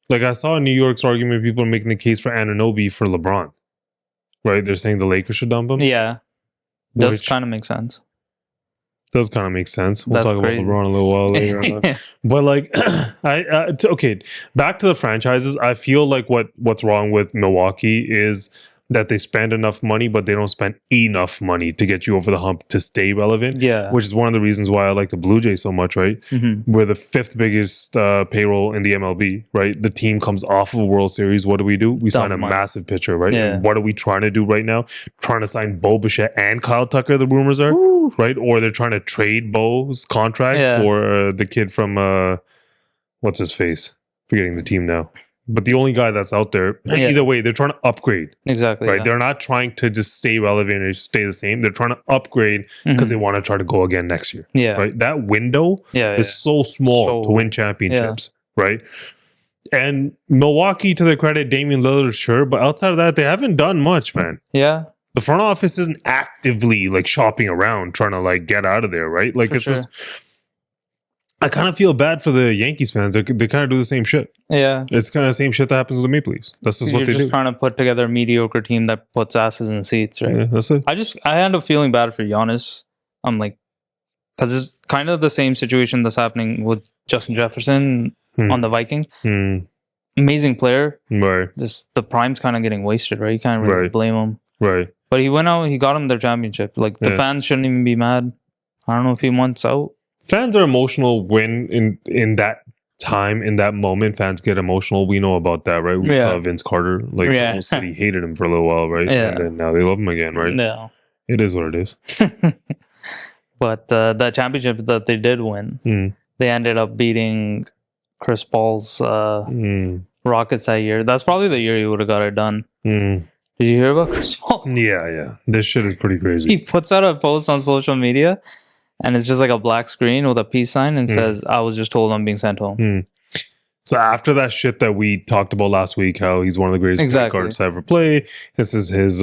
Like I saw in New York's argument, people are making the case for Anunoby for LeBron, right? They're saying the Lakers should dump him. Yeah. Does Which kind of make sense. does kind of make sense. We'll That's talk crazy. about LeBron a little while later. But like, okay, back to the franchises. I feel like what's wrong with Milwaukee is that they spend enough money, but they don't spend enough money to get you over the hump to stay relevant. Yeah. Which is one of the reasons why I like the Blue Jays so much, right? Mm-hmm. We're the 5th biggest payroll in the MLB, right? The team comes off of a World Series. What do? We sign a money. massive pitcher, right? Yeah. And what are we trying to do right now? Trying to sign Bo Bichette and Kyle Tucker, the rumors are, right? Or they're trying to trade Bo's contract Yeah. for the kid from, what's his face? Forgetting the team now. But the only guy that's out there, Yeah. either way, they're trying to upgrade, Exactly. right? Yeah. They're not trying to just stay relevant or stay the same. They're trying to upgrade because they want to try to go again next year. Yeah. Right. That window Yeah. is so small So- to win championships, right? And Milwaukee, to their credit, Damian Lillard, sure, but outside of that, they haven't done much, man. Yeah. The front office isn't actively like shopping around trying to like get out of there, right? Like For it's sure. just, I kind of feel bad for the Yankees fans. They kind of do the same shit. Yeah. It's kind of the same shit that happens with the Maple Leafs. That's just You're what they just do. trying to put together a mediocre team that puts asses in seats, right? Yeah, that's it. I end up feeling bad for Giannis. I'm like, because it's kind of the same situation that's happening with Justin Jefferson on the Vikings. Amazing player. Right, Just the prime's kind of getting wasted, right? You can't really Right. blame him. right. But he went out, he got him their championship. Like the Yeah. fans shouldn't even be mad. I don't know if he wants out. Fans are emotional when in that time, in that moment, fans get emotional. We know about that, right? We Yeah. saw Vince Carter. Like the Yeah. whole city hated him for a little while, right? Yeah. And then now they love him again, right? No. It is what it is. But the championship that they did win, they ended up beating Chris Paul's Rockets that year. That's probably the year he would have got it done. Did you hear about Chris Paul? Yeah. This shit is pretty crazy. He puts out a post on social media and it's just like a black screen with a peace sign and says, I was just told I'm being sent home. So after that shit that we talked about last week, how he's one of the greatest point guards to ever play. This is his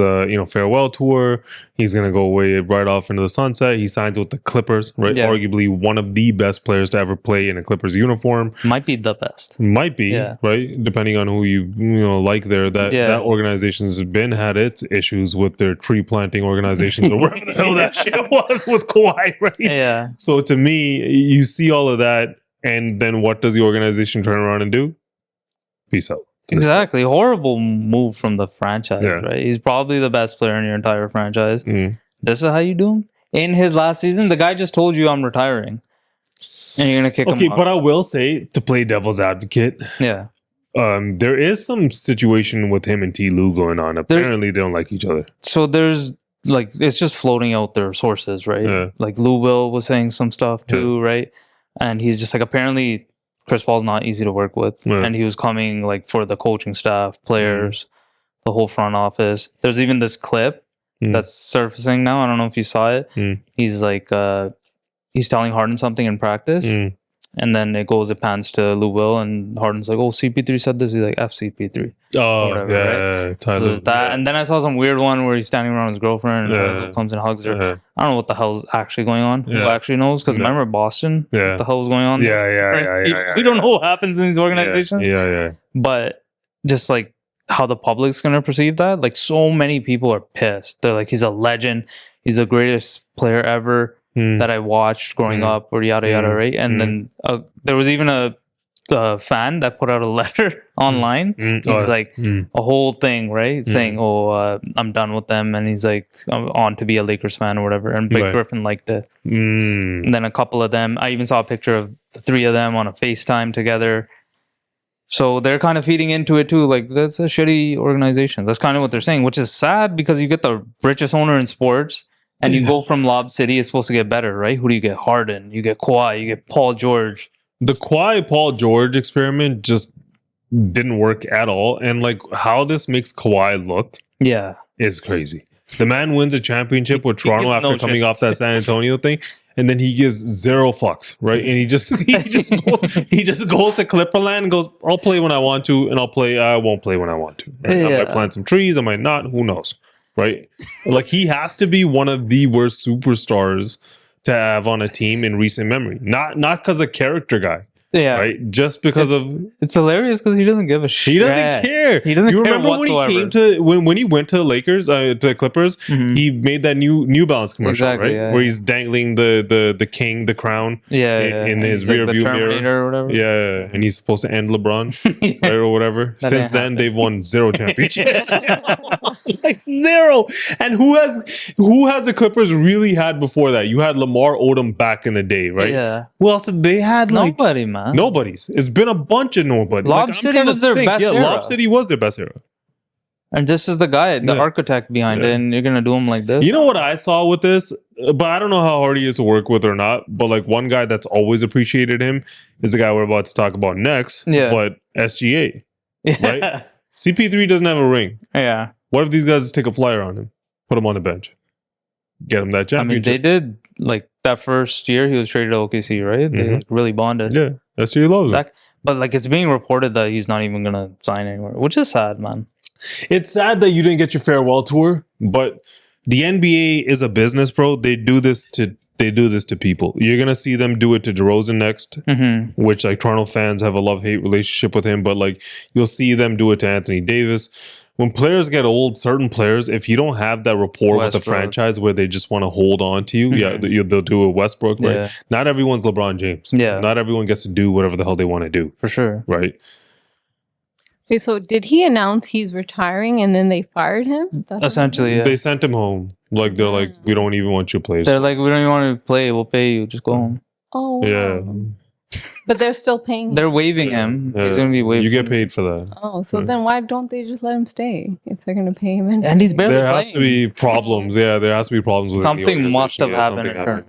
farewell tour. He's gonna go away right off into the sunset. He signs with the Clippers, right? Yeah. Arguably one of the best players to ever play in a Clippers uniform. Might be the best. Might be, Yeah. right? Depending on who you like there. That organization's had its issues with their tree planting organizations or whatever the hell that shit was with Kawhi, right? Yeah. So to me, you see all of that, and then what does the organization turn around and do? Peace out. Exactly. Horrible move from the franchise, Yeah. right? He's probably the best player in your entire franchise. Mm. This is how you do him? In his last season, the guy just told you I'm retiring. And you're going to kick him Okay, out. but I will say, to play devil's advocate, Yeah. there is some situation with him and T. Lou going on. Apparently, they don't like each other. So there's like, it's just floating out their sources, right? Yeah. Like Lou Will was saying some stuff too, right? And he's just like, apparently Chris Paul's not easy to work with. Yeah. And he was coming like for the coaching staff, players, the whole front office. There's even this clip that's surfacing now. I don't know if you saw it. He's like, he's telling Harden something in practice. And then it pans to Lou Will, and Harden's like, "Oh, CP3 said this." He's like, "F CP3." Oh, whatever, yeah. Right? Tyler. So there's that, and then I saw some weird one where he's standing around his girlfriend, and Lou comes and hugs her. I don't know what the hell's actually going on. Who actually knows? Because remember Boston? What the hell was going on? We don't know what happens in these organizations. Yeah. But just like how the public's gonna perceive that, like so many people are pissed. They're like, he's a legend. He's the greatest player ever that I watched growing up, or yada yada, right? And then there was even a fan that put out a letter online. He's like a whole thing, right? Saying, "Oh, I'm done with them," and he's like, "I'm on to be a Lakers fan or whatever." And Big Griffin liked it. And then a couple of them, I even saw a picture of the three of them on a FaceTime together. So they're kind of feeding into it too. Like, that's a shitty organization. That's kind of what they're saying, which is sad because you get the richest owner in sports. And you go from Lob City, it's supposed to get better, right? Who do you get? Harden, you get Kawhi, you get Paul George. The Kawhi Paul George experiment just didn't work at all. And like how this makes Kawhi look is crazy. The man wins a championship with Toronto after coming off that San Antonio thing. And then he gives zero fucks, right? And he just goes to Clipperland and goes, "I'll play when I want to, and I won't play when I want to. Right? I might plant some trees, I might not, who knows?" Right? Like he has to be one of the worst superstars to have on a team in recent memory. Not because of character guy. Yeah. Right? Just because it's hilarious because he doesn't give a shit. He doesn't care. He doesn't care remember whatsoever. when he came to when he went to the Lakers, to the Clippers, he made that New Balance commercial, right? Yeah, where he's dangling the king, the crown in his rear view mirror. Or whatever. Yeah, and he's supposed to end LeBron right, or whatever. Since then, they've won 0 championships. Like 0. And who has the Clippers really had before that? You had Lamar Odom back in the day, right? Yeah. Who else did they had? Like nobody, man. Nobody's. It's been a bunch of nobody. Lob City was their best era. Lob City was their best era. And this is the guy, the architect behind it, and you're gonna do him like this. You know what I saw with this, but I don't know how hard he is to work with or not. But like one guy that's always appreciated him is the guy we're about to talk about next. Yeah. But SGA, right? CP3 doesn't have a ring. Yeah. What if these guys just take a flyer on him, put him on the bench, get him that championship? I mean, they did like that first year he was traded to OKC, right? They like, really bonded. Yeah, SGA loves him. But like it's being reported that he's not even gonna sign anywhere, which is sad, man. It's sad that you didn't get your farewell tour, but the NBA is a business, bro. They do this to people. You're gonna see them do it to DeRozan next, which like Toronto fans have a love-hate relationship with him, but like you'll see them do it to Anthony Davis. When players get old, certain players, if you don't have that rapport with the franchise where they just want to hold on to you, they'll do a Westbrook, right? Yeah. Not everyone's LeBron James. Yeah. Not everyone gets to do whatever the hell they want to do. For sure. Right? Okay, so did he announce he's retiring and then they fired him? Essentially, yeah. They sent him home. Like, they're like, we don't even want you to play. They're like, we don't even want to play. We'll pay you. Just go home. Oh, wow. Yeah. But they're still paying him. They're waiving him. Yeah. He's going to be waived. You get paid for that. Oh, so then why don't they just let him stay if they're going to pay him? And he's barely There has to be problems. Yeah, there has to be problems with something must have happened.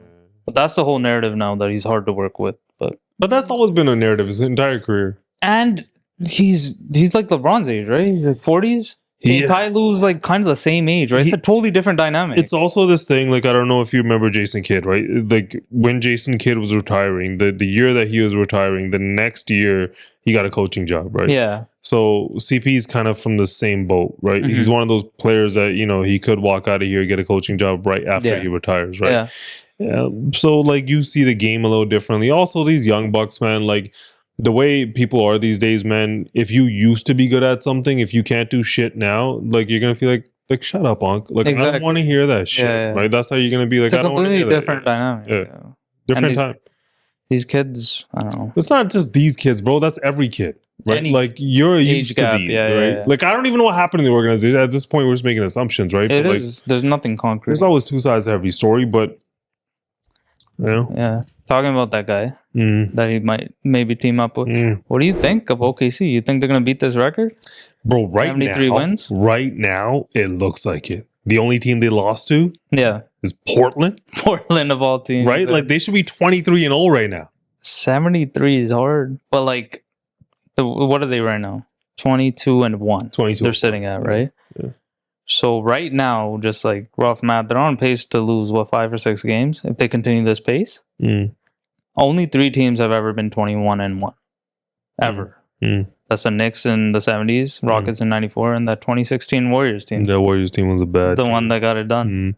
But that's the whole narrative now, that he's hard to work with. But that's always been a narrative his entire career. And he's like LeBron's age, right? He's like 40s. Ty Lue's like kind of the same age, right? It's a totally different dynamic. It's also this thing, like, I don't know if you remember Jason Kidd, right? Like, when Jason Kidd was retiring, the year that he was retiring, the next year, he got a coaching job, right? Yeah. So CP is kind of from the same boat, right? Mm-hmm. He's one of those players that, you know, he could walk out of here, get a coaching job right after he retires, right? Yeah. So, like, you see the game a little differently. Also, these young bucks, man, like, the way people are these days, man, if you used to be good at something, if you can't do shit now, like, you're going to feel like, shut up, Unc. Like, I don't want to hear that shit, right? That's how you're going to be like, I don't want to hear that. It's a completely different dynamic. Yeah. Different time. These kids, I don't know. It's not just these kids, bro. That's every kid, right? Like, you're used to be, right? Like, I don't even know what happened in the organization. At this point, we're just making assumptions, right? It is. There's nothing concrete. There's always two sides to every story, but, you know. Yeah. Talking about that guy that he might maybe team up with. What do you think of OKC? You think they're going to beat this record? Bro, right 73 wins? Right now, it looks like it. The only team they lost to is Portland. Portland of all teams. Right? Like, they should be 23-0 right now. 73 is hard. But, like, what are they right now? 22-1. 22. They're sitting at, right? Yeah. So right now, just like rough math, they're on pace to lose 5 or 6 games if they continue this pace. Only 3 teams have ever been 21-1. Ever. That's the Knicks in the 70s, Rockets in 94, and that 2016 Warriors team. The Warriors team was a bad team. One that got it done.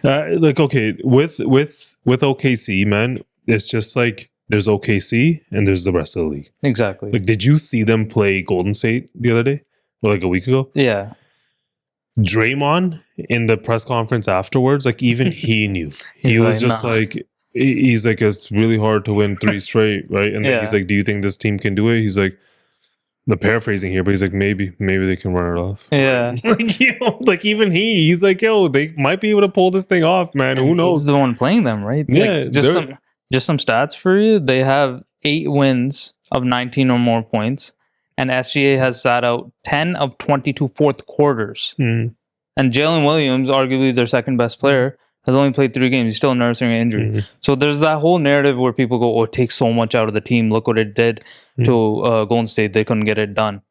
Like, okay, with OKC, man, it's just like there's OKC and there's the rest of the league. Exactly. Like, did you see them play Golden State the other day? Or like a week ago? Yeah. Draymond in the press conference afterwards, like even he knew. He was just like, he's like, it's really hard to win 3 straight, right? And then he's like, do you think this team can do it? He's like, the paraphrasing here, but he's like, maybe they can run it off. Yeah. Like, like even he's like, yo, they might be able to pull this thing off, man. Who knows? He's the one playing them, right? Yeah. Like, just some stats for you. They have 8 wins of 19 or more points, and SGA has sat out 10 of 22 fourth quarters. And Jalen Williams, arguably their second best player, has only played 3 games. He's still nursing an injury. So there's that whole narrative where people go, oh, it takes so much out of the team. Look what it did to Golden State. They couldn't get it done.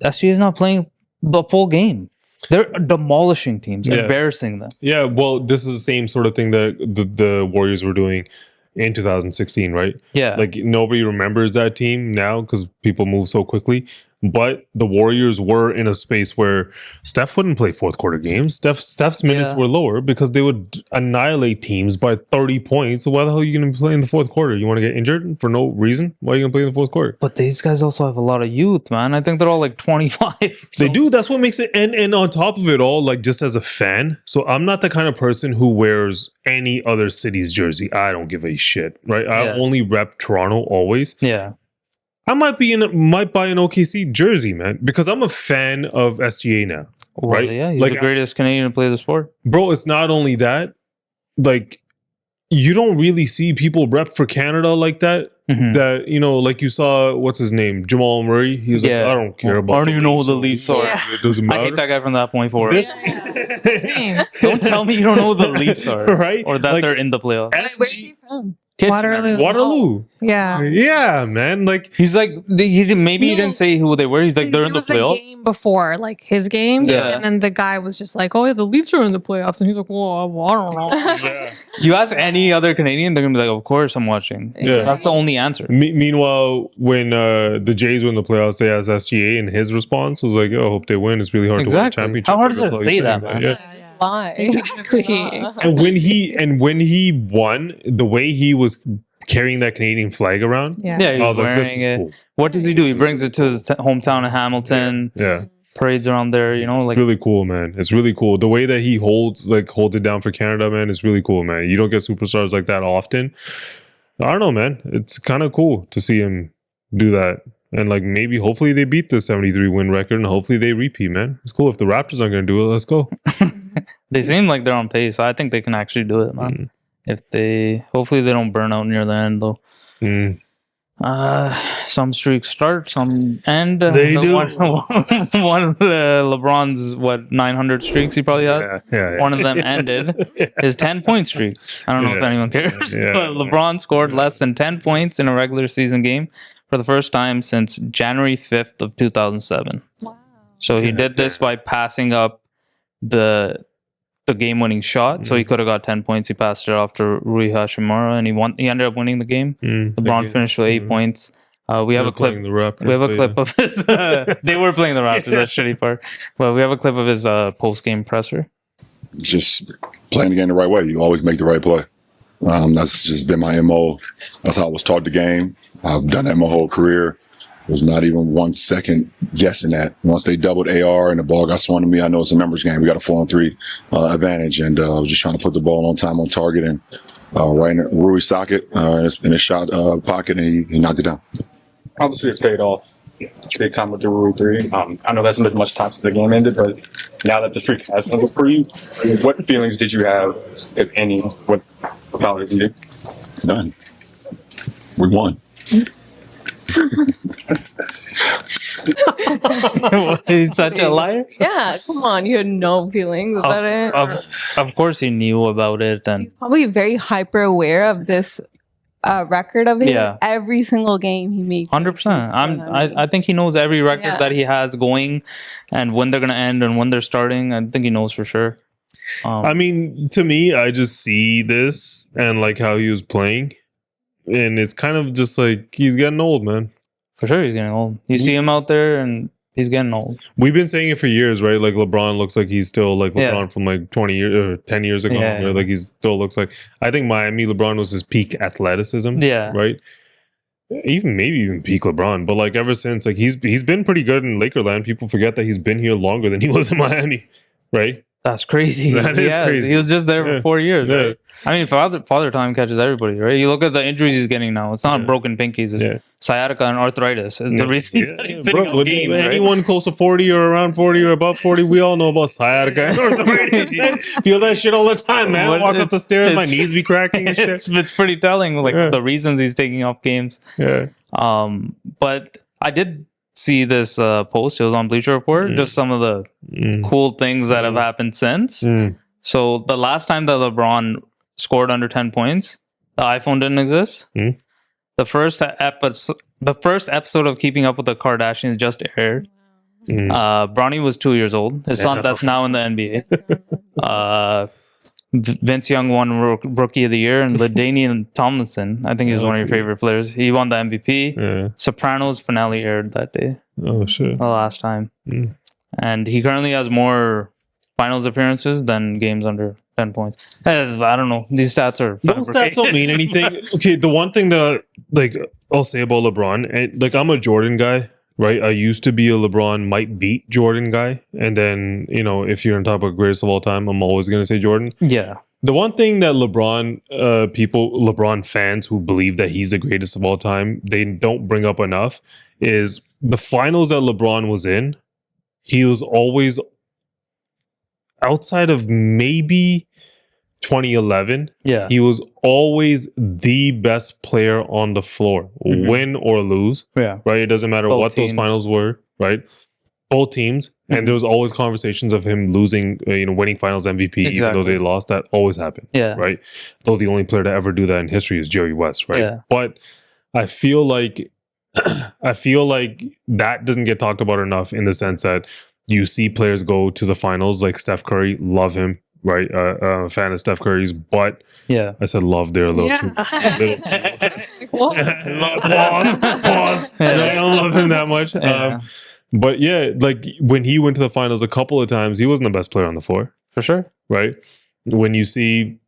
SGA is not playing the full game. They're demolishing teams, embarrassing them. Yeah, well, this is the same sort of thing that the Warriors were doing in 2016, right? Yeah. Like, nobody remembers that team now because people move so quickly. But the Warriors were in a space where Steph wouldn't play fourth quarter games. Steph's minutes were lower because they would annihilate teams by 30 points. So why the hell are you going to play in the fourth quarter? You want to get injured for no reason? Why are you going to play in the fourth quarter? But these guys also have a lot of youth, man. I think they're all like 25. They do. That's what makes it. And on top of it all, like, just as a fan, so I'm not the kind of person who wears any other city's jersey. I don't give a shit, right? I only rep Toronto always. Yeah. I might buy an OKC jersey, man, because I'm a fan of SGA now, right? Yeah, he's like, the greatest Canadian to play the sport. Bro, it's not only that, like, you don't really see people rep for Canada like that. That, you know, like you saw, what's his name? Jamal Murray. He was like, I don't care about I don't even know who the Leafs are. It doesn't matter. I hate that guy from that point forward. Don't tell me you don't know who the Leafs are. Right? Or that they're in the playoffs. Where's he from? Waterloo. Yeah. Yeah, man. Like, he's like, he didn't say who they were. He's like, they're in the playoffs. A game before, like his game. Yeah. And then the guy was just like, oh, yeah, the Leafs are in the playoffs. And he's like, well, I don't know. You ask any other Canadian, they're going to be like, of course I'm watching. Yeah. That's the only answer. Meanwhile, when the Jays win the playoffs, they asked SGA, and his response was like, oh, I hope they win. It's really hard to win a championship. How hard is it to say that, man? Why? Exactly. And when he won, the way he was carrying that Canadian flag around, he was like, this wearing is it. cool. What does he do? He brings it to his hometown of Hamilton. Yeah. Parades around there, you know, it's like really cool, man. It's really cool. The way that he holds it down for Canada, man, is really cool, man. You don't get superstars like that often. I don't know, man. It's kind of cool to see him do that. And like, maybe, hopefully they beat the 73 win record and hopefully they repeat, man. It's cool. If the Raptors aren't going to do it, let's go. They seem like they're on pace. I think they can actually do it, man. Hopefully they don't burn out near the end, though. Some streaks start, some end. They do. One of the LeBron's 900 streaks he probably had. Yeah. One of them ended his 10-point streak. I don't know if anyone cares, but LeBron scored less than 10 points in a regular season game for the first time since January 5th of 2007. Wow! So he did this by passing up the game-winning shot. So he could have got 10 points. He passed it off to Rui Hachimura, and he ended up winning the game. LeBron finished with 8 points. We have a clip. We have a clip of his. They were playing the Raptors. That shitty part. But we have a clip of his post-game presser. Just playing the game the right way. You always make the right play. That's just been my MO. That's how I was taught the game. I've done that my whole career. Was not even 1 second guessing that. Once they doubled AR and the ball got swung to me, I know it's a numbers game. We got a 4-on-3 advantage, and I was just trying to put the ball on time, on target, and right in Rui's socket in his shot pocket, and he knocked it down. Obviously, it paid off big time with the Rui 3. I know that's been much time since the game ended, but now that the streak has ended for you, what feelings did you have, if any? What about it did? None. We won. He's such a liar. Yeah, come on. You had no feelings about it. Of course he knew about it. And he's probably very hyper aware of this record of his. Yeah. Every single game he makes. 100%. I think he knows every record that he has going and when they're going to end and when they're starting. I think he knows for sure. I mean, to me, I just see this and like how he was playing. And it's kind of just like he's getting old, man. For sure, he's getting old. You see him out there, and he's getting old. We've been saying it for years, right? Like LeBron looks like he's still like LeBron from like 20 years or 10 years ago. Yeah. Right? Like he still looks like. I think Miami LeBron was his peak athleticism. Yeah. Right. Maybe even peak LeBron, but like ever since, like he's been pretty good in Lakerland. People forget that he's been here longer than he was in Miami, right? That's crazy. That is crazy. He was just there for 4 years. Yeah. Right? I mean, father time catches everybody, right? You look at the injuries he's getting now. It's not broken pinkies. It's sciatica and arthritis. It's the reason he's sitting on games, right? Anyone close to 40 or around 40 or above 40, we all know about sciatica and arthritis. Man. Feel that shit all the time, man. Walk up the stairs, my knees be cracking and shit. It's pretty telling, like the reasons he's taking off games. Yeah. But I did see this post. It was on Bleacher Report. Just some of the cool things that have happened since. So the last time that LeBron scored under 10 points, the iPhone didn't exist. The first episode of Keeping Up with the Kardashians just aired. Bronny was 2 years old. His son that's now in the NBA. Vince Young won Rookie of the Year, and LaDainian Tomlinson, I think he was one of your favorite players. He won the MVP. Yeah. Sopranos finale aired that day. Oh shit! The last time, and he currently has more finals appearances than games under 10 points. I don't know. These stats are those stats don't mean anything. Okay, the one thing that I'll say about LeBron, and like I'm a Jordan guy. Right, I used to be a LeBron might beat Jordan guy, and then if you're on top of greatest of all time, I'm always gonna say Jordan. Yeah. The one thing that LeBron fans who believe that he's the greatest of all time, they don't bring up enough is the finals that LeBron was in. He was always outside of maybe 2011. Yeah, he was always the best player on the floor, win or lose. Yeah, right. It doesn't matter both what teams. Those finals were. Right, both teams, and there was always conversations of him losing, winning Finals MVP, even though they lost. That always happened. Yeah, right. Though the only player to ever do that in history is Jerry West. Right. Yeah. But I feel like that doesn't get talked about enough in the sense that you see players go to the finals like Steph Curry, love him. Right, a fan of Steph Curry's, but I said love there a little too. Pause. I don't love him that much. But yeah, like when he went to the finals a couple of times, he wasn't the best player on the floor. For sure. Right? When you see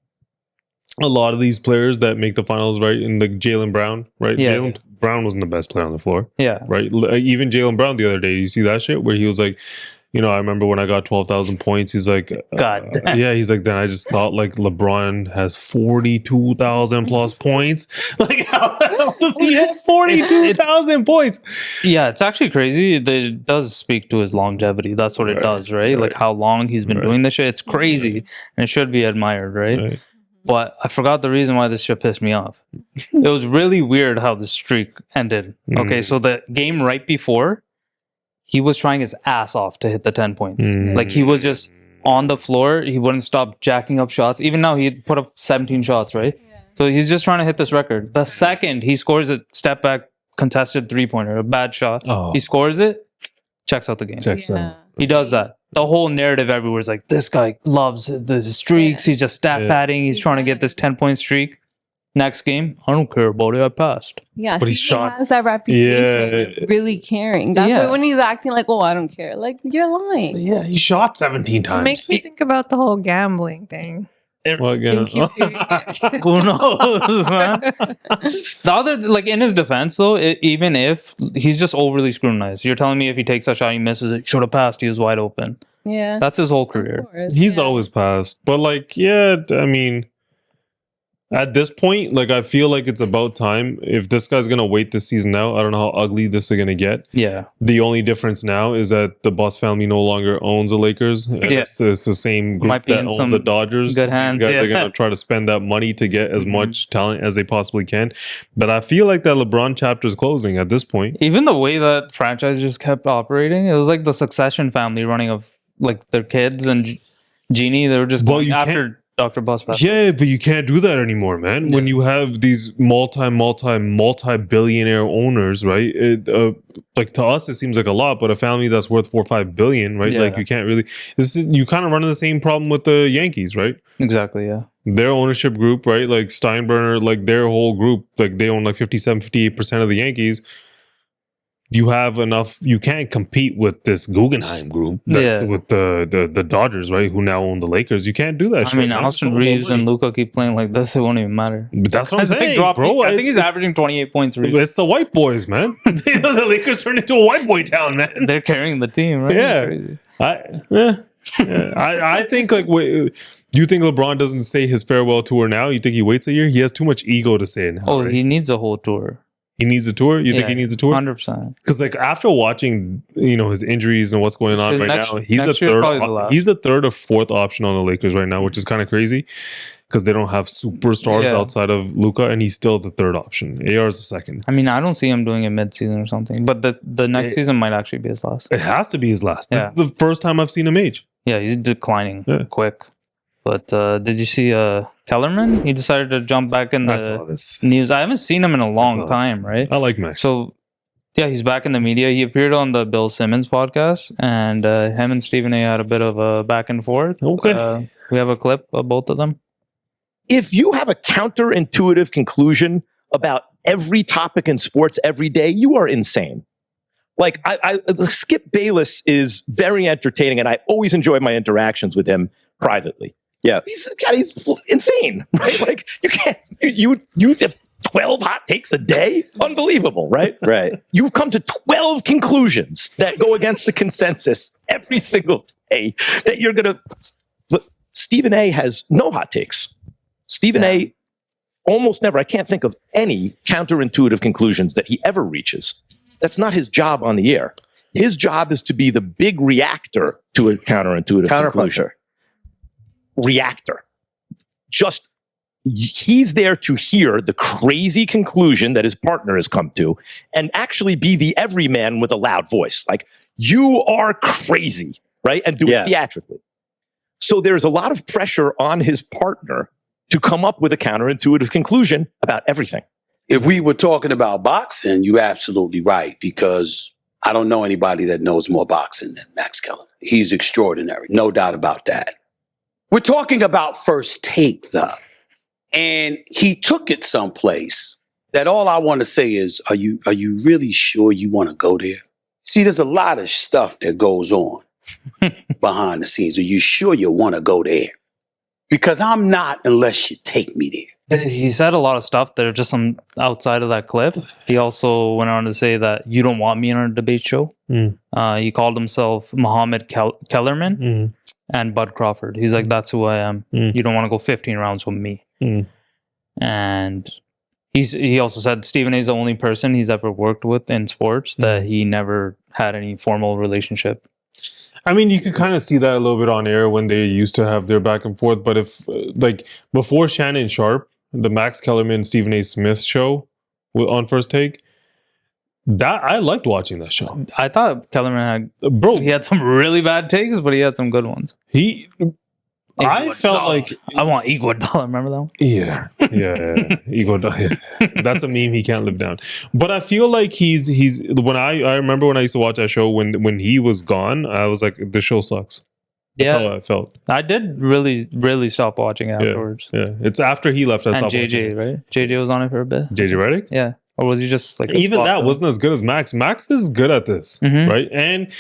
a lot of these players that make the finals, right, in the Jaylen Brown, right? Yeah. Jaylen Brown wasn't the best player on the floor. Yeah. Right? Even Jaylen Brown the other day, you see that shit where he was like, I remember when I got 12,000 points, he's like, God. He's like, then I just thought like LeBron has 42,000 plus points. Like, how does he have 42,000 points? Yeah, it's actually crazy. It does speak to his longevity. That's what it does, right? Like how long he's been doing this shit. It's crazy, and it should be admired, right? But I forgot the reason why this shit pissed me off. It was really weird how the streak ended. Okay, so the game right before, he was trying his ass off to hit the 10 points. Like he was just on the floor. He wouldn't stop jacking up shots. Even now, he put up 17 shots, right? Yeah. So he's just trying to hit this record. The second he scores a step back contested 3-pointer, a bad shot, he scores it, checks out the game. Checks out. He does that. The whole narrative everywhere is like, this guy loves the streaks. He's just stat padding. He's trying to get this 10-point streak. Next game, I don't care about it. I passed. Yeah, but he has that reputation of really caring. That's why when he's acting like, oh, I don't care, like you're lying. Yeah, he shot 17 times. It makes me think about the whole gambling thing. Well, again, Who knows, man? The other, like in his defense, though, even if he's just overly scrutinized, you're telling me if he takes a shot, he misses it, should have passed. He was wide open. Yeah, that's his whole career. He's always passed, but like, I mean. At this point, like I feel like it's about time. If this guy's gonna wait this season out, I don't know how ugly this is gonna get. Yeah. The only difference now is that the Buss family no longer owns the Lakers. And it's the same group that owns the Dodgers. Good hands. These guys are gonna try to spend that money to get as much talent as they possibly can. But I feel like that LeBron chapter is closing at this point. Even the way that franchise just kept operating, it was like the Succession family running of like their kids and Jeannie. They were just going after Dr. Buss. Yeah, but you can't do that anymore, man. When you have these multi-billionaire owners, right? like to us it seems like a lot, but a family that's worth 4 or 5 billion, right? Yeah. Like you can't really. You kind of run into the same problem with the Yankees, right? Exactly. Yeah. Their ownership group, right? Like Steinbrenner, like their whole group, like they own like 57-58% of the Yankees. You have enough. You can't compete with this Guggenheim group with the Dodgers, right? Who now own the Lakers. You can't do that. I mean, Austin Reeves and Luka keep playing like this. It won't even matter. But that's what I'm saying, bro. I think he's averaging 28 points. It's the white boys, man. The Lakers turned into a white boy town, man. They're carrying the team, right? Yeah. I think like do you think LeBron doesn't say his farewell tour now? You think he waits a year? He has too much ego to say it now. Oh, right? he needs a whole tour. He needs a tour? You think he needs a tour? 100%. Because like after watching, his injuries and what's going on now, he's a third or fourth option on the Lakers right now, which is kind of crazy because they don't have superstars outside of Luka, and he's still the third option. AR is the second. I mean, I don't see him doing it mid-season or something, but the next season might actually be his last. It has to be his last. This is the first time I've seen him age. Yeah, he's declining quick. But did you see Kellerman? He decided to jump back in the news. I haven't seen him in a long time, right? I like Max. So, yeah, he's back in the media. He appeared on the Bill Simmons podcast, and him and Stephen A. had a bit of a back and forth. Okay. We have a clip of both of them. If you have a counterintuitive conclusion about every topic in sports every day, you are insane. Like, Skip Bayless is very entertaining, and I always enjoy my interactions with him privately. Yeah, he's insane, right? Like you have 12 hot takes a day? Unbelievable, right? Right. You've come to 12 conclusions that go against the consensus every single day that you're going to... Stephen A. has no hot takes. Stephen A. almost never, I can't think of any counterintuitive conclusions that he ever reaches. That's not his job on the air. His job is to be the big reactor to a counterintuitive conclusion. Reactor. Just, he's there to hear the crazy conclusion that his partner has come to and actually be the everyman with a loud voice. Like, you are crazy, right? And do it theatrically. So there's a lot of pressure on his partner to come up with a counterintuitive conclusion about everything. If we were talking about boxing, you're absolutely right, because I don't know anybody that knows more boxing than Max Kellerman. He's extraordinary. No doubt about that. We're talking about First Take, though. And he took it someplace that all I want to say is, are you really sure you want to go there? See, there's a lot of stuff that goes on behind the scenes. Are you sure you want to go there? Because I'm not unless you take me there. He said a lot of stuff that are just outside of that clip. He also went on to say that you don't want me on a debate show. He called himself Muhammad Kellerman and Bud Crawford. He's like, that's who I am. You don't want to go 15 rounds with me. And he also said Stephen A is the only person he's ever worked with in sports that he never had any formal relationship. I mean, you could kind of see that a little bit on air when they used to have their back and forth. But if, like, before Shannon Sharp, the Max Kellerman, Stephen A. Smith show on First Take, that I liked watching that show. I thought Kellerman he had some really bad takes, but he had some good ones. I felt like I want Iguodala. Remember that one? Yeah. Iguodala. Yeah. That's a meme he can't live down. But I feel like he's when I remember when I used to watch that show when he was gone, I was like, the show sucks. That's how I felt. I did really stop watching afterwards. Yeah. It's after he left. I and stopped JJ, watching. right? JJ was on it for a bit. JJ Redick? Yeah. Or was he just like even that wasn't as good as Max? Max is good at this, right? And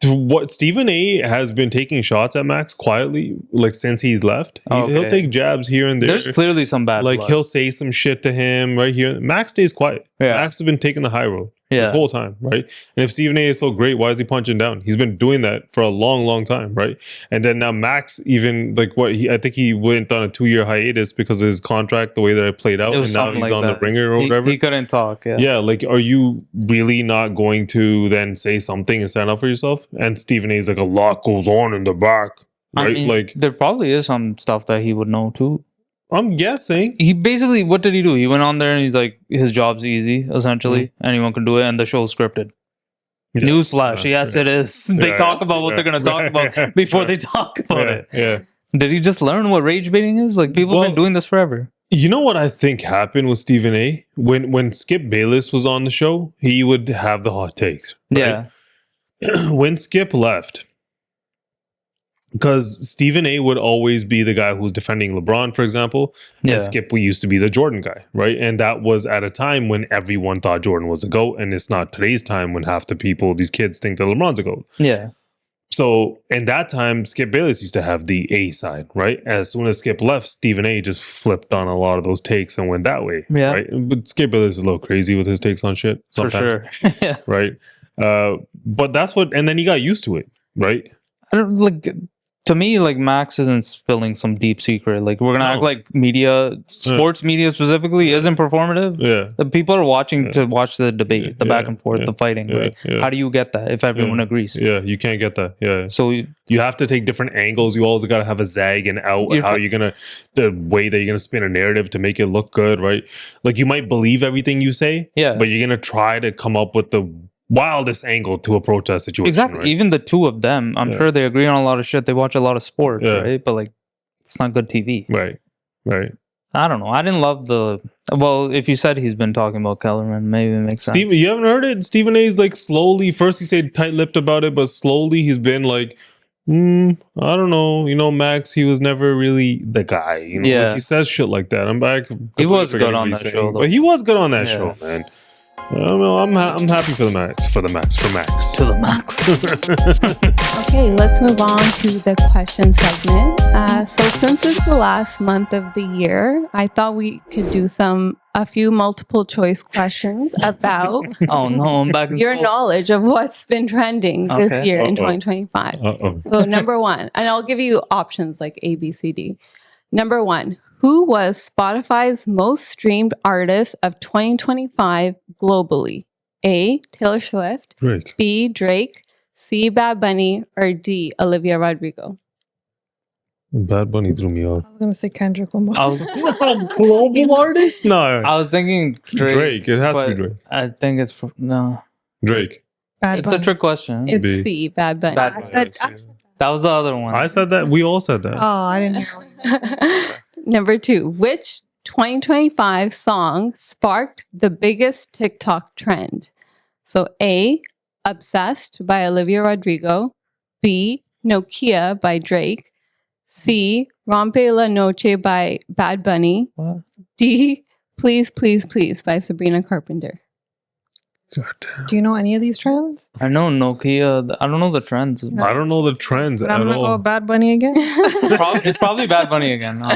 what Stephen A has been taking shots at Max quietly, like since he's left. He'll take jabs here and there. There's clearly some bad like blood. He'll say some shit to him right here. Max stays quiet. Max has been taking the high road this whole time, right? And if Stephen A is so great, why is he punching down? He's been doing that for a long time, right? And then now Max, even like I think he went on a 2-year hiatus because of his contract, the way that it played out, and now he's on the ringer or whatever. He couldn't talk. Yeah, like, are you really not going to then say something and stand up for yourself? And Stephen A is like, a lot goes on in the back, right? I mean, like, there probably is some stuff that he would know too. I'm guessing. He basically, what did he do? He went on there and he's like, his job's easy, essentially. Anyone can do it, and the show's scripted. Yeah. Newsflash, yes, it is. They talk about what they're going to talk about before they talk about it. Yeah. Did he just learn what rage baiting is? Like, people have been doing this forever. You know what I think happened with Stephen A? When Skip Bayless was on the show, he would have the hot takes. Right? Yeah. When Skip left, because Stephen A would always be the guy who's defending LeBron, for example, and Skip used to be the Jordan guy, right? And that was at a time when everyone thought Jordan was the GOAT, and it's not today's time when half the people, these kids, think that LeBron's a GOAT. Yeah. So in that time, Skip Bayless used to have the A side, right? As soon as Skip left, Stephen A just flipped on a lot of those takes and went that way. Yeah. Right? But Skip Bayless is a little crazy with his takes on shit sometimes. For sure. Yeah. Right? But that's what, and then he got used to it, right? I don't like. To me, like Max isn't spilling some deep secret. Like we're gonna act like media, sports media specifically, isn't performative. Yeah, the people are watching to watch the debate, the back and forth, the fighting. Right? How do you get that if everyone agrees? Yeah, you can't get that. Yeah. So you have to take different angles. You always got to have a zag and out. How you're gonna, the way that you're gonna spin a narrative to make it look good, right? Like you might believe everything you say, but you're gonna try to come up with the wildest angle to a protest situation. Exactly. Right? Even the two of them, I'm sure they agree on a lot of shit. They watch a lot of sport, right? But like, it's not good TV. Right. Right. I don't know. I didn't love the. Well, if you said he's been talking about Kellerman, maybe it makes sense. Stephen, you haven't heard it? Stephen A's like slowly. First, he said tight-lipped about it, but slowly he's been like, I don't know. You know, Max, he was never really the guy. You know, like he says shit like that. I'm back. He was good on that show, though. But he was good on that show, man. I'm happy for Max. To the max. Okay, let's move on to the question segment. So since it's the last month of the year, I thought we could do a few multiple choice questions about oh no, I'm back in your school. knowledge of what's been trending this year in 2025. So number one, and I'll give you options like A, B, C, D. Number one, who was Spotify's most streamed artist of 2025 globally? A, Taylor Swift. Drake. B, Drake. C, Bad Bunny. Or D, Olivia Rodrigo. Bad Bunny threw me off. I was going to say Kendrick Lamar. I was global artist? No. I was thinking Drake. It has to be Drake. I think it's no. Drake. It's a trick question. It's C, Bad Bunny. I said that was the other one. I said that. We all said that. Oh, I didn't hear. Number two, which 2025 song sparked the biggest TikTok trend? So A, Obsessed by Olivia Rodrigo. B, Nokia by Drake. C, Rompe La Noche by Bad Bunny. What? D, Please, Please, Please by Sabrina Carpenter. God damn. Do you know any of these trends? I know Nokia. I don't know the trends. I don't know the trends But at I'm going to all. go with Bad Bunny again. It's probably Bad Bunny again. No.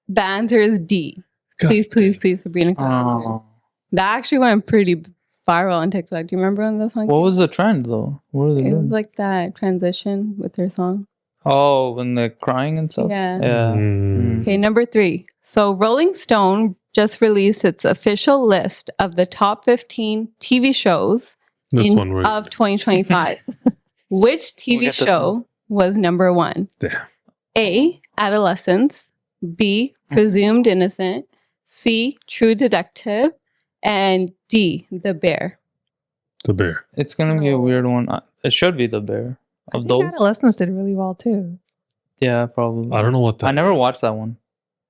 The answer is D. Please, Please, Please, Sabrina Carpenter. Oh. That actually went pretty viral on TikTok. Do you remember when this song What came was the trend though? What were they It was doing? like that transition with their song. Oh, when they're crying and stuff? Yeah. Yeah. Okay, number three. So Rolling Stone just released its official list of the top 15 TV shows of 2025. Which TV show was number one? Damn. A, Adolescence. B, Presumed Innocent. C, True Detective. And D, The Bear. The Bear. It's gonna be a weird one. It should be The Bear. Of those? Adolescents did really well too. Yeah, probably. I don't know what that I never watched that one.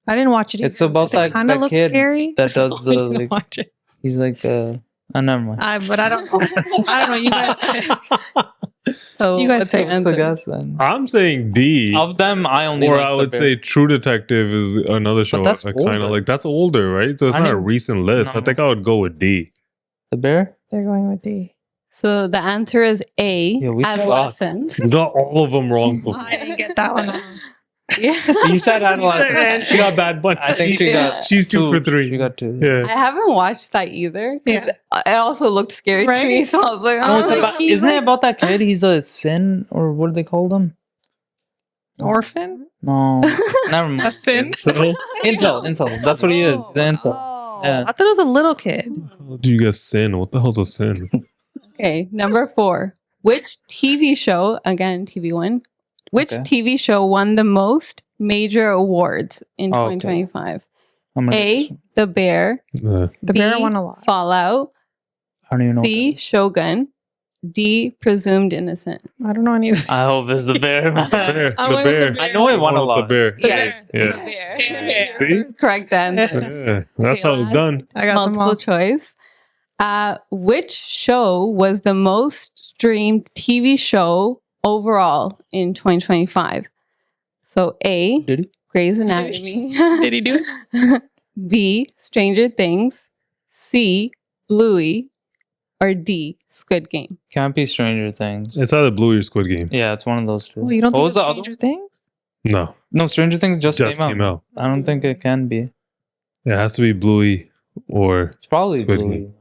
I didn't watch it. It's about that kid scary. that does I the didn't like, watch it. he's like never mind. But I don't know. I don't know. You guys. So You guys what's your pick. answer? guess then. I'm saying D. Of them, I only Or like I The would Bear. say True Detective is another show. that's I kind of older. like. That's older, right? So it's I not a mean, recent list. I no. think I would go with D. The Bear? They're going with D. So the answer is A, Yeah, we Adolescence. You got all of them wrong. I didn't get that one wrong. Yeah. You said Adolescent. She got Bad Bunny. I think she got She's two for three. She got two. Yeah. I haven't watched that either. 'Cause Yeah. It also looked scary to me. So I was like, Oh, it's oh, about, isn't it about that kid? He's a sin, or what do they call them? Orphan? No, never mind. A sin? Incel. That's what he is. The incel. Oh, Yeah. I thought it was a little kid. How do you guys sin? What the hell's a sin? Okay, number 4. Which TV show, again, TV1, which Okay. TV show won the most major awards in Oh, okay. 2025? I'm gonna A, get this. The Bear. Uh, The B, Bear won a lot. Fallout. I don't even know. C, Shogun. D, presumed innocent. I don't know any of I hope it's the bear. The bear. I'm The going with bear. the bear. I know it won a Oh, lot. The bear. Yeah. Yeah. See? Correct answer. Yeah. That's how it's done. I got them Multiple all. choice. Which show was the most streamed TV show overall in 2025? So A, Diddy? Grey's Anatomy. Did he do it? B, Stranger Things. C, Bluey. Or D, Squid Game. Can't be Stranger Things. It's either Blue or Squid Game. Yeah, it's one of those two. Well, you don't What think was it's the other Stranger Things? No. No, Stranger Things just Just came came out. I don't think it can be. It has to be Bluey or It's probably Squid Bluey. Game.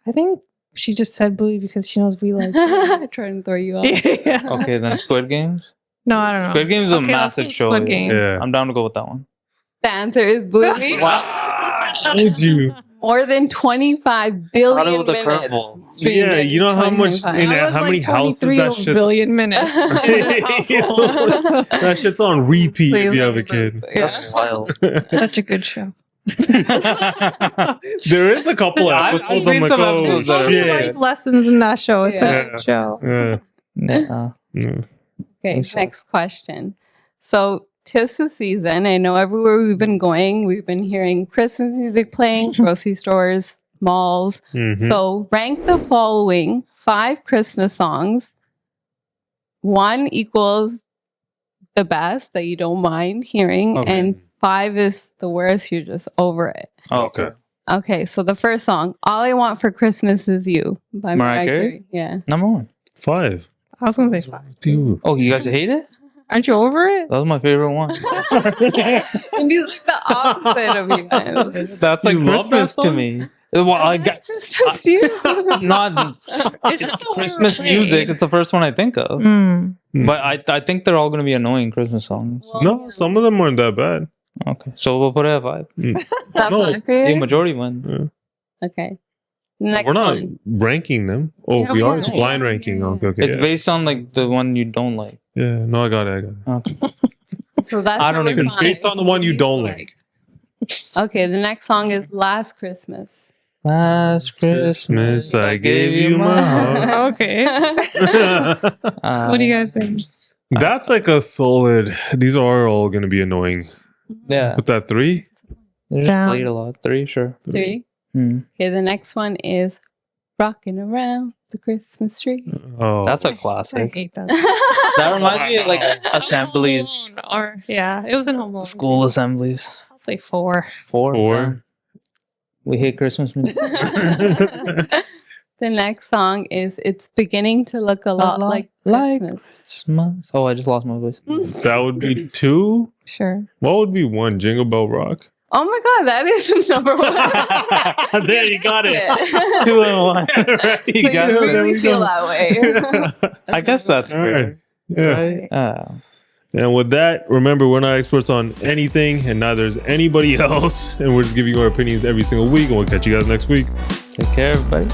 I think she just said Bluey because she knows we like it. Trying to throw you off. Yeah. Okay, then Squid Games. No, I don't know. Squid Games is a Okay, let's massive do show. Squid Games. Yeah. I'm down to go with that one. The answer is Bluey. I told you. More than 25 billion Thought it was a minutes. curveball. streamed Yeah, in you know how much 2025. in I was how like many houses 23 that shit's billion minutes in this household. that shit's on repeat Please if you have a leave kid. it. Yeah. That's wild. Such a good show. There is a couple I've episodes. seen I'm like, some oh, episodes There's so many shit. life lessons in that show. It's Yeah. a good show. Yeah. Yeah. Yeah. Okay, so. next question. So, 'tis the season. I know everywhere we've been going, we've been hearing Christmas music playing, grocery stores, malls. Mhm. So, rank the following 5 Christmas songs. 1 equals the best that you don't mind hearing, Okay. and 5 is the worst. You're just over it. Okay. Okay, so the first song, All I Want for Christmas Is You by Mariah Mariah Carey? Carey. Yeah. Number 1. 5. I was gonna say 5. Dude. Oh, you guys hate it? Aren't you over it? That was my favorite one. And he's like the opposite of you guys. That's like You love that Christmas to song? me. Well, I got Christmas to you? not. It's just so Christmas weird way. music. It's the first one I think of. Mm. But I think they're all going to be annoying Christmas songs. No, some of them weren't that bad. Okay, so we'll put it at 5. That's No, my favorite. The majority win. Okay. Next We're not one. ranking them. Oh, Yeah, we we are. are. It's blind ranking. Okay, okay. It's Yeah. based on like the one you don't like. Yeah, no, I got it. Okay. So that's I don't number even- It's based on the one you don't like. Okay, the next song is Last Christmas. Last Christmas I gave you my heart. Okay. Uh, What do you guys think? That's like a solid. These are all going to be annoying. Yeah, With that 3? they just Down. played a lot. 3, sure. 3. Hmm. Okay, the next one is Rocking Around the Christmas Tree. Oh, That's a I classic. hate that. That reminds me of like assemblies, Or yeah, it was in Home Alone. school assemblies. I'll say 4. 4. 4. We hate Christmas music. The next song is It's Beginning to Look a Lot Like Christmas. Christmas. Oh, I just lost my voice. That would be 2. Sure. What would be 1? Jingle Bell Rock. Oh my god, that is number 1. There you got it. Yeah. 2 and 1. So you really feel that way. I guess that's All fair. right. Yeah. Right? And with that, remember, we're not experts on anything, and neither is anybody else. And we're just giving you our opinions every single week, and we'll catch you guys next week. Take care, everybody.